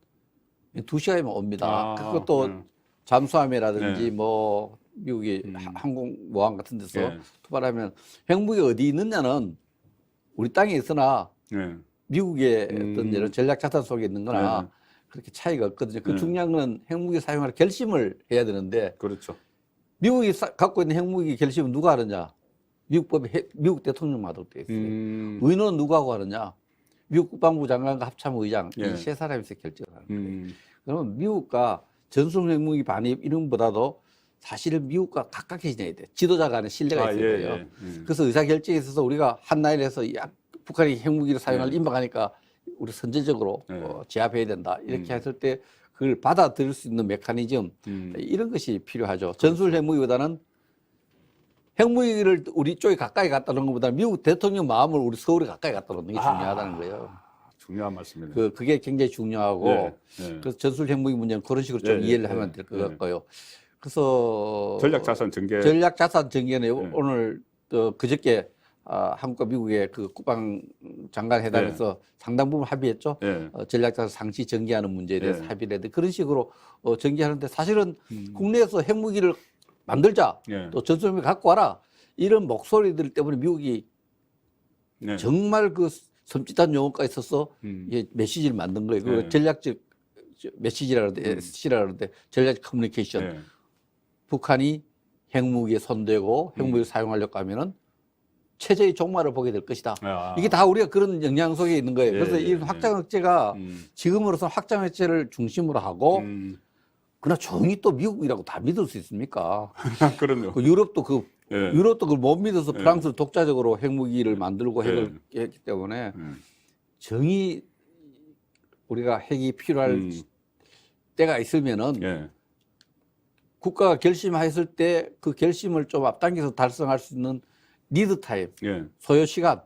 2시간이면 옵니다. 그것도 잠수함이라든지 뭐 미국이 항공모함 같은 데서 투발하면 핵무기가 어디 있느냐는 우리 땅에 있으나 미국의 어떤 이런 전략 자산 속에 있는 거나 그렇게 차이가 없거든요. 그 중요한 건 핵무기 사용할 결심을 해야 되는데 그렇죠. 미국이 갖고 있는 핵무기 결심은 누가 하느냐? 미국 대통령마다 돼 있어요. 의논은 누가 하고 하느냐? 미국 국방부 장관과 합참의장 이 세 사람이서 결정을 하는 거예요. 그러면 미국과 전술 핵무기 반입 이런 것보다도 사실은 미국과 가깝게 지내야 돼. 지도자 간의 신뢰가 있어야 돼요. 그래서 의사결정에 있어서 우리가 한나일에서 북한이 핵무기를 사용할 임박하니까 우리 선제적으로 제압해야 된다. 이렇게 했을 때 그걸 받아들일 수 있는 메커니즘 이런 것이 필요하죠. 전술 핵무기보다는 핵무기를 우리 쪽에 가까이 갖다 놓은 것보다는 미국 대통령 마음을 우리 서울에 가까이 갖다 놓는 게 중요하다는 거예요. 중요한 말씀이네요. 그게 굉장히 중요하고 그래서 전술 핵무기 문제는 그런 식으로 좀 이해를 하면 될 것 같고요. 그래서 전략자산 전개는 오늘 그저께 한국과 미국의 그 국방장관 회담에서 상당 부분 합의했죠. 전략자산 상시 전개하는 문제에 대해서 합의를 했는데 그런 식으로 전개하는데 사실은 국내에서 핵무기를 만들자 또 전술핵무기 갖고 와라 이런 목소리들 때문에 미국이 정말 그 섬찟한 용어까지 써서 메시지를 만든 거예요. 그 전략적 메시지라 그러는데 SC라 그러는데 전략적 커뮤니케이션. 북한이 핵무기에 손대고 핵무기를 사용하려고 하면은 체제의 종말을 보게 될 것이다. 이게 다 우리가 그런 영향 속에 있는 거예요. 그래서 이 확장 억제가 지금으로서는 확장 억제를 중심으로 하고 그러나 조용히 또 미국이라고 다 믿을 수 있습니까? 그럼요. 유럽도 그걸 못 믿어서 프랑스는 독자적으로 핵무기를 만들고 핵을 했기 때문에 정의 우리가 핵이 필요할 때가 있으면은 국가가 결심했을 때 그 결심을 좀 앞당겨서 달성할 수 있는 리드 타임, 소요 시간,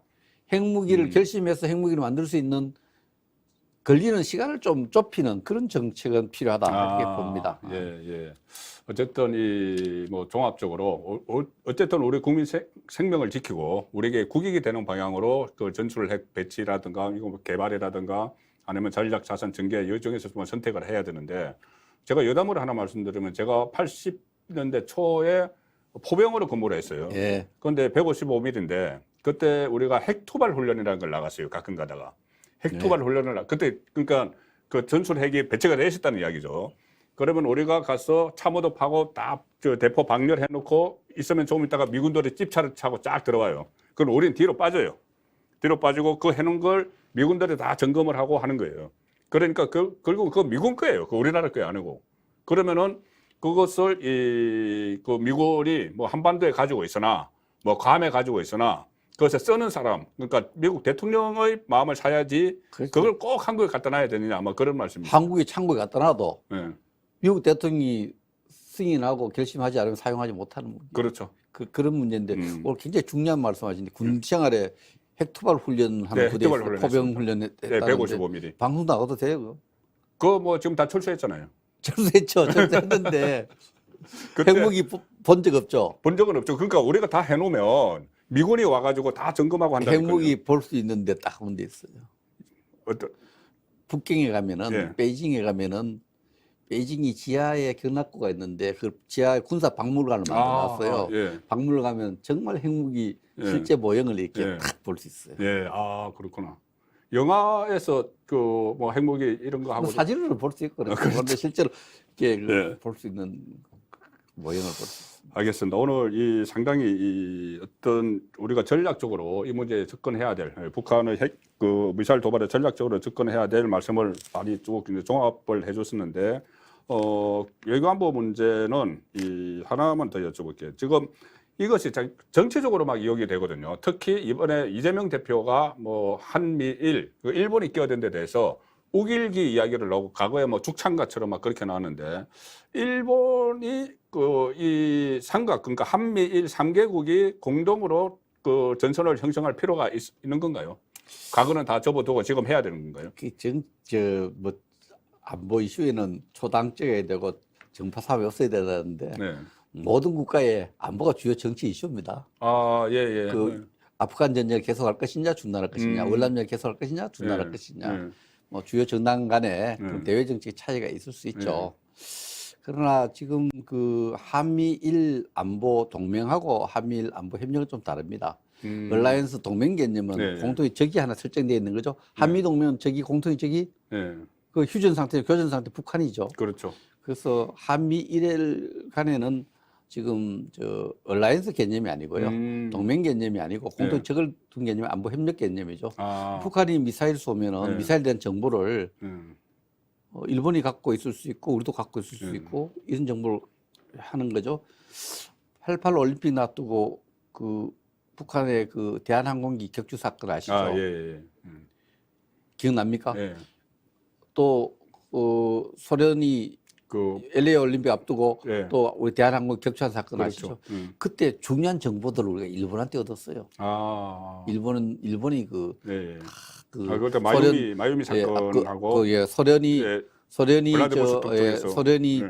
핵무기를 결심해서 핵무기를 만들 수 있는 걸리는 시간을 좀 좁히는 그런 정책은 필요하다 이렇게 봅니다. 어쨌든 이 뭐 종합적으로 어쨌든 우리 국민 생명을 지키고 우리에게 국익이 되는 방향으로 그 전술 핵 배치라든가 이거 뭐 개발이라든가 아니면 전략 자산 전개 이 중에서 좀 선택을 해야 되는데 제가 여담으로 하나 말씀드리면 제가 80년대 초에 포병으로 근무를 했어요. 그런데 155mm인데 그때 우리가 핵투발 훈련이라는 걸 나갔어요. 가끔 가다가. 핵투발 훈련을 그때 그러니까 그 전술 핵이 배치가 돼 있었다는 이야기죠. 그러면 우리가 가서 참호도 파고 딱 저 대포 방열해 놓고 있으면 조금 있다가 미군들이 찝차를 차고 쫙 들어와요. 그럼 우리는 뒤로 빠져요. 뒤로 빠지고 그 해놓은 걸 미군들이 다 점검을 하고 하는 거예요. 그러니까 결국 그거 미군 거예요. 그 우리나라 거 아니고. 그러면은 그것을 그 미군이 뭐 한반도에 가지고 있으나 뭐 괌에 가지고 있으나 그것을 쓰는 사람, 그러니까 미국 대통령의 마음을 사야지 그걸 꼭 한국에 갖다 놔야 되느냐 아마 그런 말씀입니다. 한국이 창고에 갖다 놔도 미국 대통령이 승인하고 결심하지 않으면 사용하지 못하는 문제. 그렇죠. 그런 문제인데 오늘 굉장히 중요한 말씀하시는데 군 생활에 핵투발 훈련하는 부대에서 포병 훈련했다는데 155mm. 방송 나가도 돼요? 그거 뭐 지금 다 철수했잖아요. 철수했죠. 철수했는데 핵무기 본 적 없죠? 본 적은 없죠. 그러니까 우리가 다 해놓으면 미군이 와가지고 다 점검하고 한다니까요. 핵무기 볼 수 있는데 딱 한 군데 있어요. 어떤? 북경에 가면은 베이징에 가면은 베이징이 지하에 견학구가 있는데 그 지하에 군사 박물관을 만들어놨어요. 박물관 가면 정말 핵무기 실제 모형을 이렇게 딱 볼 수 있어요. 그렇구나. 영화에서 그 뭐 핵무기 이런 거 하고 사진으로 볼 수 있거든요. 그런데 실제로 이렇게 볼 수 있는 모형을 볼 수 있습니다. 알겠습니다. 오늘 이 상당히 이 어떤 우리가 전략적으로 이 문제에 접근해야 될 북한의 핵 그 미사일 도발에 전략적으로 접근해야 될 말씀을 많이 쭉 종합을 해줬었는데 외교안보 문제는 이 하나만 더 여쭤볼게요. 지금 이것이 정치적으로 막 이용이 되거든요. 특히 이번에 이재명 대표가 뭐 한미일 그 일본이 끼어든 데 대해서 우길기 이야기를 나오고 과거에 뭐 죽창가처럼 막 그렇게 나왔는데 일본이 그 이 삼각 그러니까 한미일 3개국이 공동으로 그 전선을 형성할 필요가 있는 건가요? 과거는 다 접어두고 지금 해야 되는 건가요? 안보 이슈에는 초당적이어야 되고 정파삼이 없어야 되는데 네. 모든 국가의 안보가 주요 정치 이슈입니다. 아, 예, 예. 그 아프간 전쟁을 계속할 것이냐 중단할 것이냐, 월남전을 계속할 것이냐 중단할 것이냐, 뭐 주요 정당 간에 그런 대외 정치의 차이가 있을 수 있죠. 그러나 지금 그 한미일 안보 동맹하고 한미일 안보 협력은 좀 다릅니다. 얼라이언스 동맹 개념은 공통의 적이 하나 설정되어 있는 거죠. 한미 동맹은 적이 공통의 적이 그 휴전 상태, 교전 상태 북한이죠. 그렇죠. 그래서 한미일 간에는 지금 저 얼라이언스 개념이 아니고요. 동맹 개념이 아니고 공통의 적을 둔 개념이 안보 협력 개념이죠. 북한이 미사일 쏘면은 미사일에 대한 정보를 일본이 갖고 있을 수 있고 우리도 갖고 있을 수 있고 이런 정보를 하는 거죠. 88 올림픽 놔두고 그 북한의 그 대한항공기 격추 사건 아시죠? 아, 예, 예. 기억납니까? 예. 또 소련이 그 LA 올림픽 앞두고 예. 또 우리 대한항공 격추한 사건 그렇죠. 아시죠? 그때 중요한 정보들을 우리가 일본한테 얻었어요. 아. 일본이 그 예. 그 그때 마이오미 예, 사건하고 예, 소련이 블라디보스토크 쪽에서. 소련이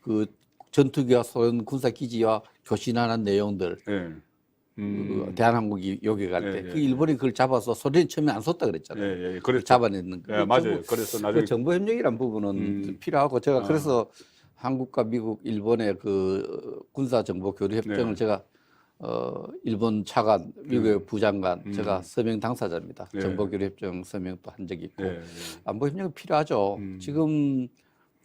그 전투기와 소련 군사 기지와 교신하는 내용들 그 대한항공이 요격할 때 그 일본이 그걸 잡아서 소련이 처음에 안 쏟다 그랬잖아요. 그렇죠. 잡아내는 거. 맞아요. 그래서 나중에 그 정보 협력이란 부분은 필요하고 제가 그래서 한국과 미국, 일본의 그 군사 정보 교류 협정을 제가 일본 차관, 미국의 부장관, 제가 서명 당사자입니다. 정보 교류 협정 서명도 한 적이 있고 안보 협력이 필요하죠. 지금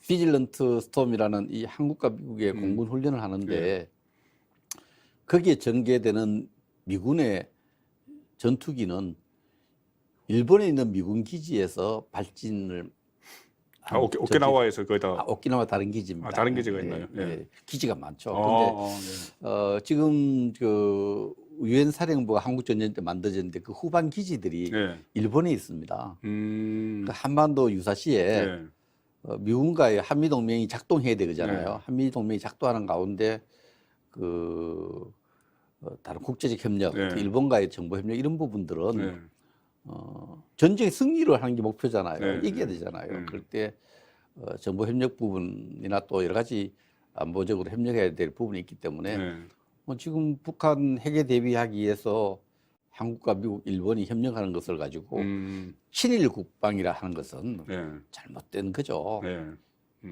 비질런트 스톰이라는 이 한국과 미국의 공군 훈련을 하는데 거기에 전개되는 미군의 전투기는 일본에 있는 미군 기지에서 발진을 오키나와에서 거기다 오키나와 다른 기지입니다. 다른 기지가 있나요? 기지가 많죠. 근데 지금 그 유엔 사령부가 한국 전쟁 때 만들어졌는데 그 후반 기지들이 일본에 있습니다. 그 한반도 유사시에 미군과의 한미 동맹이 작동해야 되잖아요. 한미 동맹이 작동하는 가운데 그 다른 국제적 협력, 일본과의 정보 협력 이런 부분들은 전쟁의 승리를 하는 게 목표잖아요. 이겨야 되잖아요. 그럴 때 정보 협력 부분이나 또 여러 가지 안보적으로 협력해야 될 부분이 있기 때문에 지금 북한 핵에 대비하기 위해서 한국과 미국, 일본이 협력하는 것을 가지고 친일 국방이라 하는 것은 잘못된 거죠.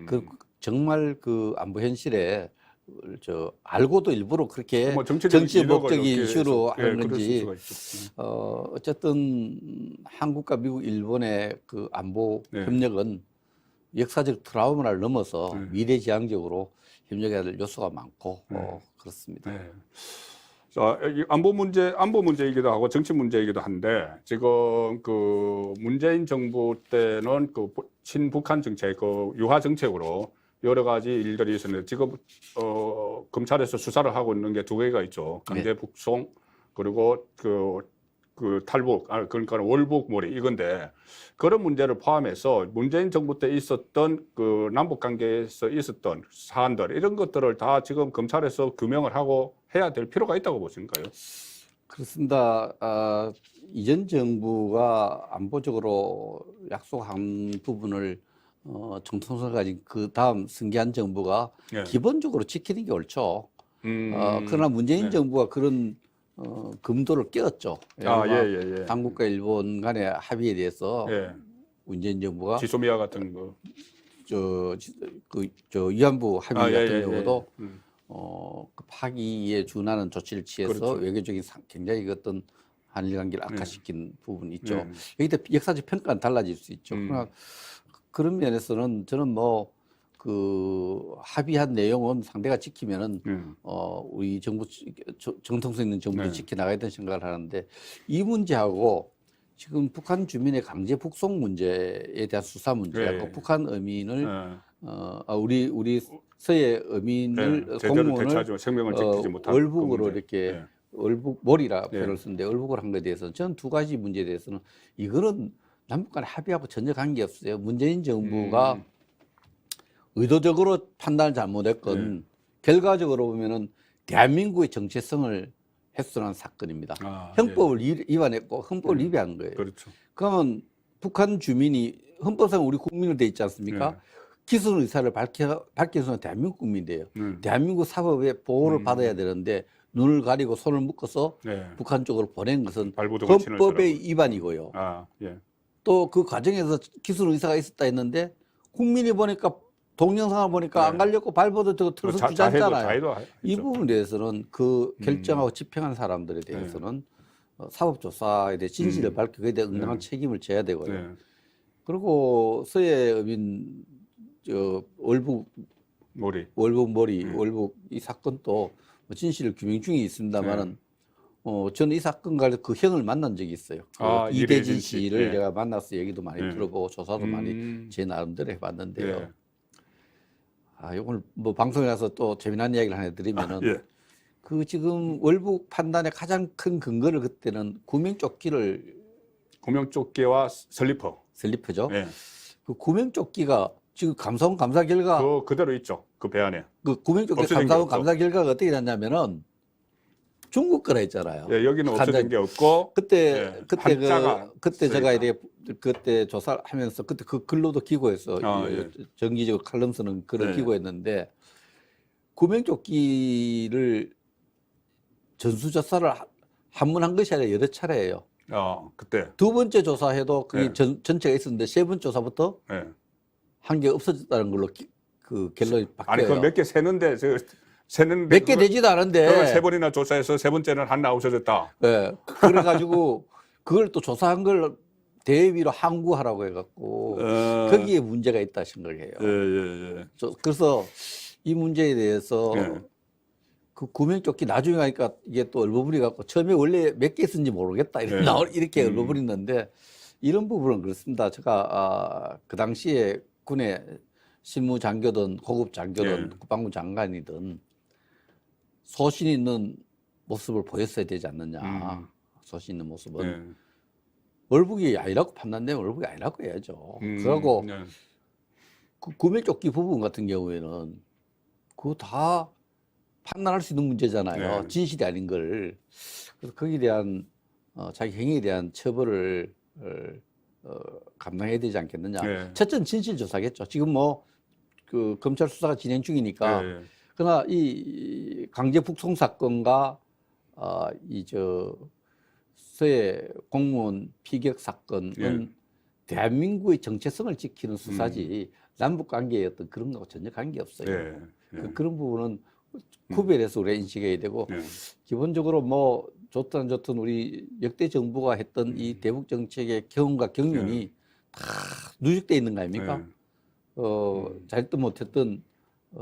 그 정말 그 안보 현실에 알고도 일부러 그렇게 정치 목적이 이슈로 하는 건지 어쨌든 한국과 미국, 일본의 그 안보 협력은 역사적 트라우마를 넘어서 미래지향적으로 협력해야 될 요소가 많고 그렇습니다. 자, 안보 문제이기도 하고 정치 문제이기도 한데 지금 그 문재인 정부 때는 그 친북한 정책, 그 유화 정책으로 여러 가지 일들이 있었는데 지금 검찰에서 수사를 하고 있는 게 두 개가 있죠. 강제 북송 그리고 그 탈북, 그러니까 월북몰이 이건데 그런 문제를 포함해서 문재인 정부 때 있었던 그 남북 관계에서 있었던 사안들 이런 것들을 다 지금 검찰에서 규명을 하고 해야 될 필요가 있다고 보시는가요? 그렇습니다. 이전 정부가 안보적으로 약속한 부분을 정통성을 가진 그 다음 승계한 정부가 기본적으로 지키는 게 옳죠. 그러나 문재인 정부가 그런 금도를 깨었죠. 한국과 일본 간의 합의에 대해서 문재인 정부가 지소미아 같은 거, 위안부 합의 같은 경우도 그 파기에 준하는 조치를 취해서 외교적인 굉장히 어떤 한일 관계를 악화시킨 부분이 있죠. 여기다 역사적 평가는 달라질 수 있죠. 그러나 그런 면에서는 저는 그 합의한 내용은 상대가 지키면은 우리 정부 정통성 있는 정부도 지켜 나가야 된다는 생각을 하는데 이 문제하고 지금 북한 주민의 강제 북송 문제에 대한 수사 문제하고 북한 어민을 우리 서해 어민을 공무원을 생명을 지키지 못한 월북으로 이렇게 월북몰이라 표현을 쓰는데 월북을 한 것에 대해서는 저는 두 가지 문제에 대해서는 이거는 남북 간 합의하고 전혀 관계없어요. 문재인 정부가 의도적으로 판단을 잘못했건 결과적으로 보면은 대한민국의 정체성을 훼손한 사건입니다. 형법을 위반했고 헌법을 위배한 거예요. 그렇죠. 그러면 북한 주민이 헌법상 우리 국민으로 돼 있지 않습니까? 네. 기술 의사를 밝혀서는 대한민국 국민이에요. 대한민국 사법의 보호를 받아야 되는데 눈을 가리고 손을 묶어서 네. 북한 쪽으로 보낸 것은 발부동을 치는 헌법의 사람은. 위반이고요. 아, 예. 또 그 과정에서 기술 의사가 있었다 했는데 국민이 보니까 동영상을 보니까 네. 안 갈렸고 발버둥 틀어서 주잖아요. 자해도 이 부분에 대해서는 그 결정하고 집행한 사람들에 네. 대해서는 사법조사에 대해 진실을 밝히고 그에 대해 응당한 책임을 져야 되고요. 네. 그리고 서해어민 월북 머리. 월북 이 사건도 뭐 진실을 규명 중에 있습니다만은 저는 이 사건과 그 형을 만난 적이 있어요. 아, 이대진 이대진 씨. 씨를 네. 제가 만나서 얘기도 많이 네. 들어보고 조사도 많이 제 나름대로 해봤는데요. 네. 오늘 뭐 방송에 나서 또 재미난 이야기를 하나 드리면은 예. 그 지금 월북 판단의 가장 큰 근거를 그때는 구명조끼를 구명조끼와 슬리퍼죠. 예. 그 구명조끼가 지금 감사원 감사 결과 그대로 있죠. 그 배 안에. 그 구명조끼 없어진 게 감사원 없죠. 감사 결과가 어떻게 됐냐면은 중국 거라 했잖아요. 예, 여기는 없어진 게 없고 그때 한자가 그때 제가 쓰였다. 이렇게 그때 조사를 하면서 그때 그 글로도 기고해서 예. 정기적으로 칼럼 쓰는 글을 네. 기고했는데 구명조끼를 전수조사를 한 번 한 것이 아니라 여러 차례예요. 그때. 두 번째 조사해도 그게 네. 전체가 있었는데 세 번째 조사부터 예. 한 개 없어졌다는 걸로 그 결론이 아니 바뀌어요. 그 몇 개 세는데 세는데 몇 개 되지도 않은데 그걸 세 번이나 조사해서 세 번째는 하나 없어졌다. 예, 그래가지고 그걸 또 조사한 걸 대위로 항구하라고 해갖고 거기에 문제가 있다 생각해요. 예. 그래서 이 문제에 대해서 예. 그 구명조끼 나중에 하니까 이게 또 얼버무리 갖고 처음에 원래 몇 개 쓴지 모르겠다 네. 이렇게 얼버무리는데 이런 부분은 그렇습니다. 제가 그 당시에 군의 실무 장교든 고급 장교든 예. 국방부 장관이든 소신 있는 모습을 보였어야 되지 않느냐. 소신 있는 모습은 예. 월북이 아니라고 판단되면 월북이 아니라고 해야죠. 그러고 예. 그 구명조끼 부분 같은 경우에는 그거 다 판단할 수 있는 문제잖아요. 네. 진실이 아닌 걸. 그래서 거기에 대한 자기 행위에 대한 처벌을 감당해야 되지 않겠느냐. 네. 첫째는 진실 조사겠죠. 지금 뭐 그 검찰 수사가 진행 중이니까. 예. 그러나 이 강제 북송 사건과 서해 공무원 피격 사건은 예. 대한민국의 정체성을 지키는 수사지 남북 관계의 어떤 그런 거하고 전혀 관계 없어요. 예. 그런 부분은 구별해서 우리가 인식해야 되고 예. 기본적으로 뭐 좋든 우리 역대 정부가 했던 이 대북 정책의 경험과 경륜이 다 누적돼 있는 거 아닙니까? 잘든 못했든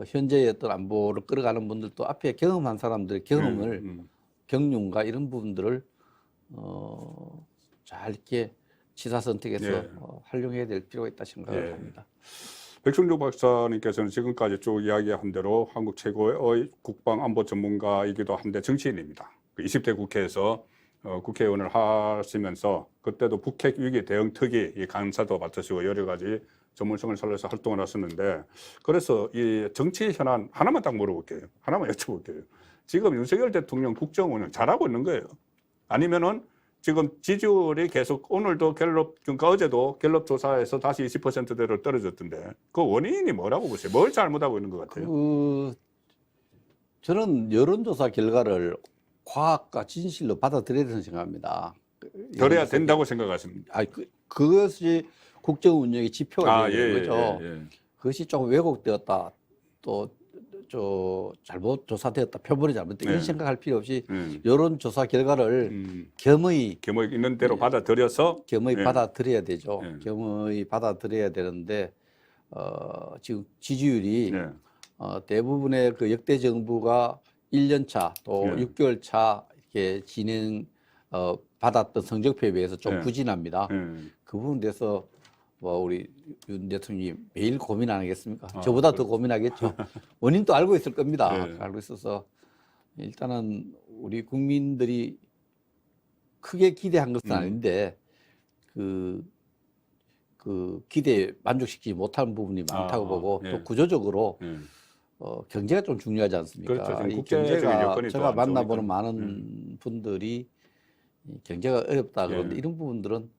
현재의 어떤 안보를 끌어가는 분들도 앞에 경험한 사람들의 경험을 경륜과 이런 부분들을 잘 이렇게 지사 선택해서 예. 활용해야 될 필요가 있다 생각을 예. 합니다. 백순주 박사님께서는 지금까지 쭉 이야기한 대로 한국 최고의 국방 안보 전문가이기도 한데 정치인입니다. 20대 국회에서 국회의원을 하시면서 그때도 북핵 위기 대응 특위 이 간사도 맡으시고 여러 가지 전문성을 살려서 활동을 하셨는데 그래서 이 정치 현안 하나만 딱 물어볼게요. 하나만 여쭤볼게요. 지금 윤석열 대통령 국정 운영 잘하고 있는 거예요? 아니면은 지금 지지율이 계속 오늘도 갤럽, 그러니까 어제도 갤럽 조사에서 다시 20%대로 떨어졌던데 그 원인이 뭐라고 보세요? 뭘 잘못하고 있는 것 같아요? 저는 여론조사 결과를 과학과 진실로 받아들여야 된다고 생각합니다. 그래야 된다고 생각하십니까? 그것이 국정 운영의 지표가 되는 거죠. 예. 그것이 조금 왜곡되었다, 또 잘못 조사되었다, 표본이 잘못됐다 이런 생각할 필요 없이 여론조사 결과를 겸허히 있는 대로 받아들여서 받아들여야 되죠. 겸허히 받아들여야 되는데 지금 지지율이 대부분의 그 역대 정부가 1년 차 또 6개월 차 이렇게 받았던 성적표에 비해서 좀 부진합니다. 그 부분에 대해서 뭐 우리 윤 대통령이 매일 고민 안 하겠습니까? 저보다 더 고민하겠죠. 원인도 알고 있을 겁니다. 알고 있어서 일단은 우리 국민들이 크게 기대한 것은 아닌데 그 기대에 만족시키지 못한 부분이 많다고 보고 또 구조적으로 경제가 좀 중요하지 않습니까? 그렇죠. 이 국제적인 경제가 여건이 제가 안 만나보는 좋으니까. 많은 분들이 이 경제가 어렵다 그러는데 이런 부분들은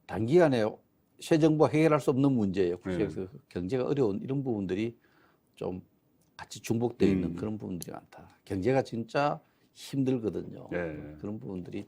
단기간에 새 정부가 해결할 수 없는 문제예요. 네. 그래서 경제가 어려운 이런 부분들이 좀 같이 중복되어 있는 그런 부분들이 많다. 경제가 진짜 힘들거든요. 네. 그런 부분들이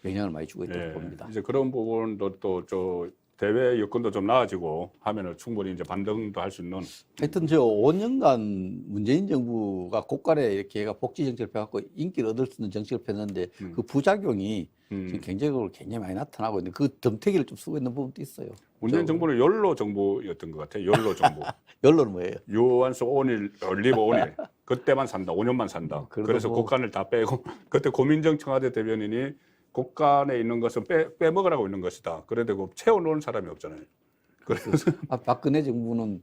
영향을 많이 주고 있다고 네. 봅니다. 이제 그런 부분도 또 저 대외 여건도 좀 나아지고 하면은 충분히 이제 반등도 할 수 있는. 하여튼 저 5년간 문재인 정부가 곳간에 이렇게 얘가 복지 정책을 펴갖고 인기를 얻을 수 있는 정책을 폈는데 그 부작용이 지금 경제적으로 굉장히 많이 나타나고 있는데 그 덤태기를 좀 쓰고 있는 부분도 있어요. 문재인 정부는 연로 정부였던 것 같아요. 연로 정부. 연로는 뭐예요? 유한수 온일, 올리브 온일. 그때만 산다. 5년만 산다. 그래서 뭐 곡간을 다 빼고 그때 고민정 청와대 대변인이 곡간에 있는 것은 빼먹으라고 있는 것이다. 그래도 채워놓은 사람이 없잖아요. 그래서 박근혜 정부는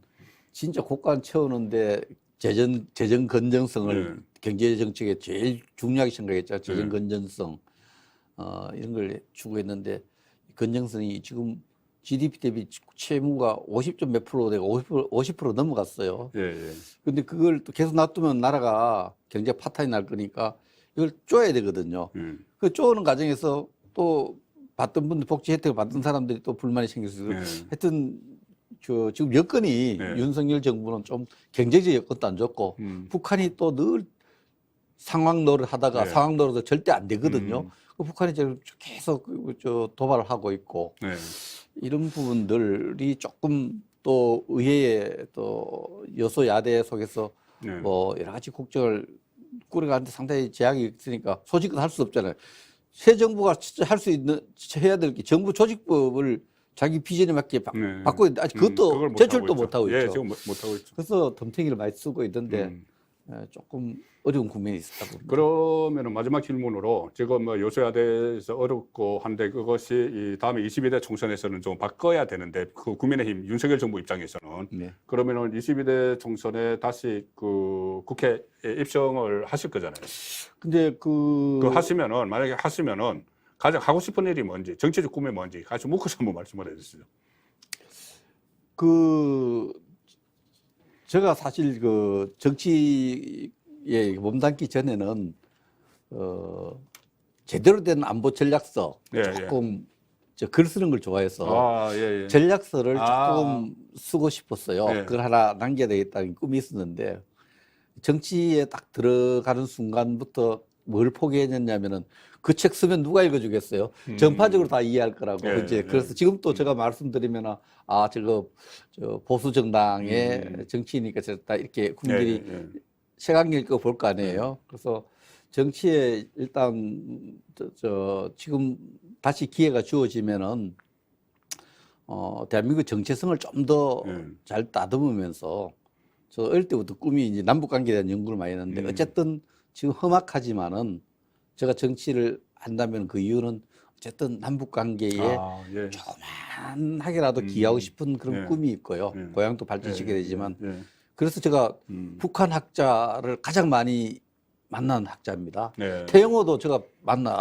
진짜 곳간 채우는데 재정 건전성을 경제 정책에 제일 중요하게 생각했죠. 재정 건전성 이런 걸 추구했는데 건전성이 지금 GDP 대비 채무가 50점 몇 프로 되고 50% 넘어갔어요. 예, 예. 근데 그걸 또 계속 놔두면 나라가 경제 파탄이 날 거니까 이걸 쪼아야 되거든요. 그 쪼는 과정에서 또 받던 분들 복지 혜택을 받던 사람들이 또 불만이 생길 수 있고 하여튼 저 지금 여건이 윤석열 정부는 좀 경제적 여건도 안 좋고 북한이 또 늘 상황 노릇 하다가 상황 노릇도 절대 안 되거든요. 그 북한이 지금 계속 저 도발을 하고 있고 이런 부분들이 조금 또 의회에 또 여소야대 속에서 뭐 여러 가지 국정을 꾸려가는데 상당히 제약이 있으니까 소집은 할 수 없잖아요. 새 정부가 할 수 있는 해야 될 게 정부 조직법을 자기 비전에 맞게 바꾸고 있는데 아직 그것도 제출도 못하고 예, 있죠. 지금 못하고 있죠. 그래서 덤태기를 많이 쓰고 있던데 조금 어려운 국면이 있었다고 봅니다. 그러면은 마지막 질문으로 지금 뭐 여소야대에서 어렵고 한데 그것이 이 다음에 22대 총선에서는 좀 바꿔야 되는데 그 국민의힘 윤석열 정부 입장에서는 그러면은 22대 총선에 다시 그 국회에 입성을 하실 거잖아요. 근데 그 하시면은 만약에 하시면은 가장 하고 싶은 일이 뭔지 정치적 꿈이 뭔지 같이 묶어서 한번 말씀을 해주시죠. 제가 사실 그 정치에 몸담기 전에는 제대로 된 안보 전략서 조금 글 쓰는 걸 좋아해서 전략서를 조금 쓰고 싶었어요. 그걸 하나 남겨야 되겠다는 꿈이 있었는데 정치에 딱 들어가는 순간부터 뭘 포기했냐면은 그 책 쓰면 누가 읽어주겠어요? 전파적으로 다 이해할 거라고. 그래서 지금 또 제가 말씀드리면 저 보수 정당의 정치이니까 다 이렇게 국민들이 색안경 읽고 볼 거 아니에요. 그래서 정치에 일단 지금 다시 기회가 주어지면은 대한민국 정체성을 좀 더 잘 다듬으면서 저 어릴 때부터 꿈이 이제 남북 관계에 대한 연구를 많이 했는데 어쨌든 지금 험악하지만은 제가 정치를 한다면 그 이유는 어쨌든 남북 관계에 조그만하게라도 기여하고 싶은 그런 꿈이 있고요. 고향도 발전시켜야 되지만 그래서 제가 북한 학자를 가장 많이 만난 학자입니다. 태영호도 제가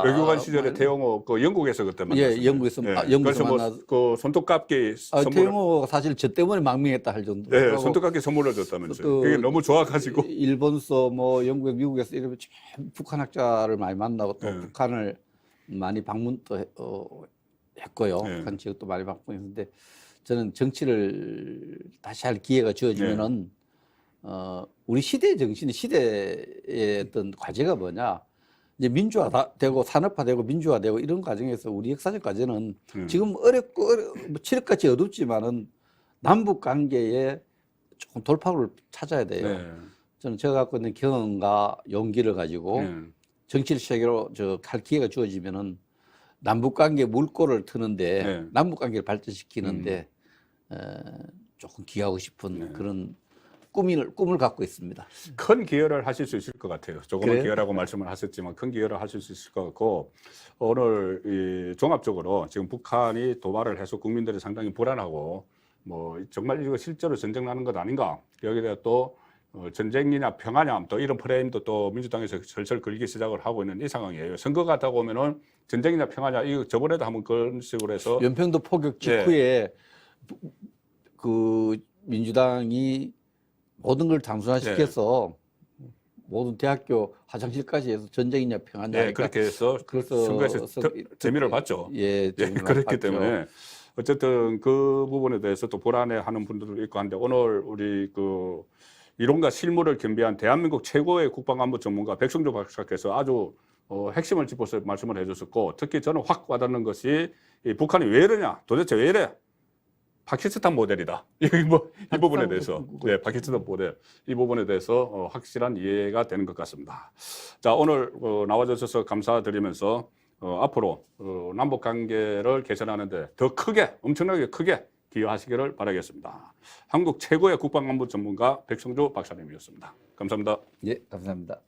외교관 시절에 태영호 그 영국에서 그때 만났어요. 영국에서 영국에서 만나. 그 손톱깎이 태영호가 사실 저 때문에 망명했다 할 정도. 손톱깎이 선물을 줬다면서요. 그게 너무 좋아가지고. 일본서 뭐 영국, 미국에서 이러면 북한 학자를 많이 만나고 또 북한을 많이 방문도 했고요. 북한 지역도 많이 방문했는데 저는 정치를 다시 할 기회가 주어지면은. 우리 시대의 정신이 시대의 어떤 과제가 뭐냐. 이제 민주화되고 산업화되고 민주화되고 이런 과정에서 우리 역사적 과제는 지금 어렵고 칠흑같이 어둡지만은 남북 관계에 조금 돌파구를 찾아야 돼요. 저는 제가 갖고 있는 경험과 용기를 가지고 정치를 세계로 할 기회가 주어지면은 남북 관계 물꼬를 트는데 남북 관계를 발전시키는데 조금 기여하고 싶은 그런 꿈을 갖고 있습니다. 큰 기여를 하실 수 있을 것 같아요. 조금은 기여라고 말씀을 하셨지만 큰 기여를 하실 수 있을 것 같고 오늘 이 종합적으로 지금 북한이 도발을 해서 국민들이 상당히 불안하고 뭐 정말 이거 실제로 전쟁 나는 것 아닌가 여기에 대해 또 전쟁이냐 평화냐 또 이런 프레임도 또 민주당에서 슬슬 걸기 시작을 하고 있는 이 상황이에요. 선거가 다 오면은 전쟁이냐 평화냐 이거 저번에도 한번 그런 식으로 해서 연평도 포격 직후에 그 민주당이 모든 걸 단순화시켜서 모든 대학교 화장실까지 해서 전쟁이냐 평화냐 그렇게 해서 선거에서 재미를 봤죠. 그랬기 때문에 어쨌든 그 부분에 대해서 또 불안해하는 분들도 있고 한데 오늘 우리 그 이론과 실무를 겸비한 대한민국 최고의 국방안보 전문가 백성조 박사께서 아주 핵심을 짚어서 말씀을 해주셨고 특히 저는 확 와닿는 것이 이 북한이 왜 이러냐 도대체 왜 이래 파키스탄 모델이다. 이 부분에 대해서 네, 파키스탄 모델 이 부분에 대해서 확실한 이해가 되는 것 같습니다. 자 오늘 나와주셔서 감사드리면서 앞으로 남북 관계를 개선하는데 더 크게 엄청나게 크게 기여하시기를 바라겠습니다. 한국 최고의 국방안보 전문가 백성조 박사님이었습니다. 감사합니다. 예, 감사합니다.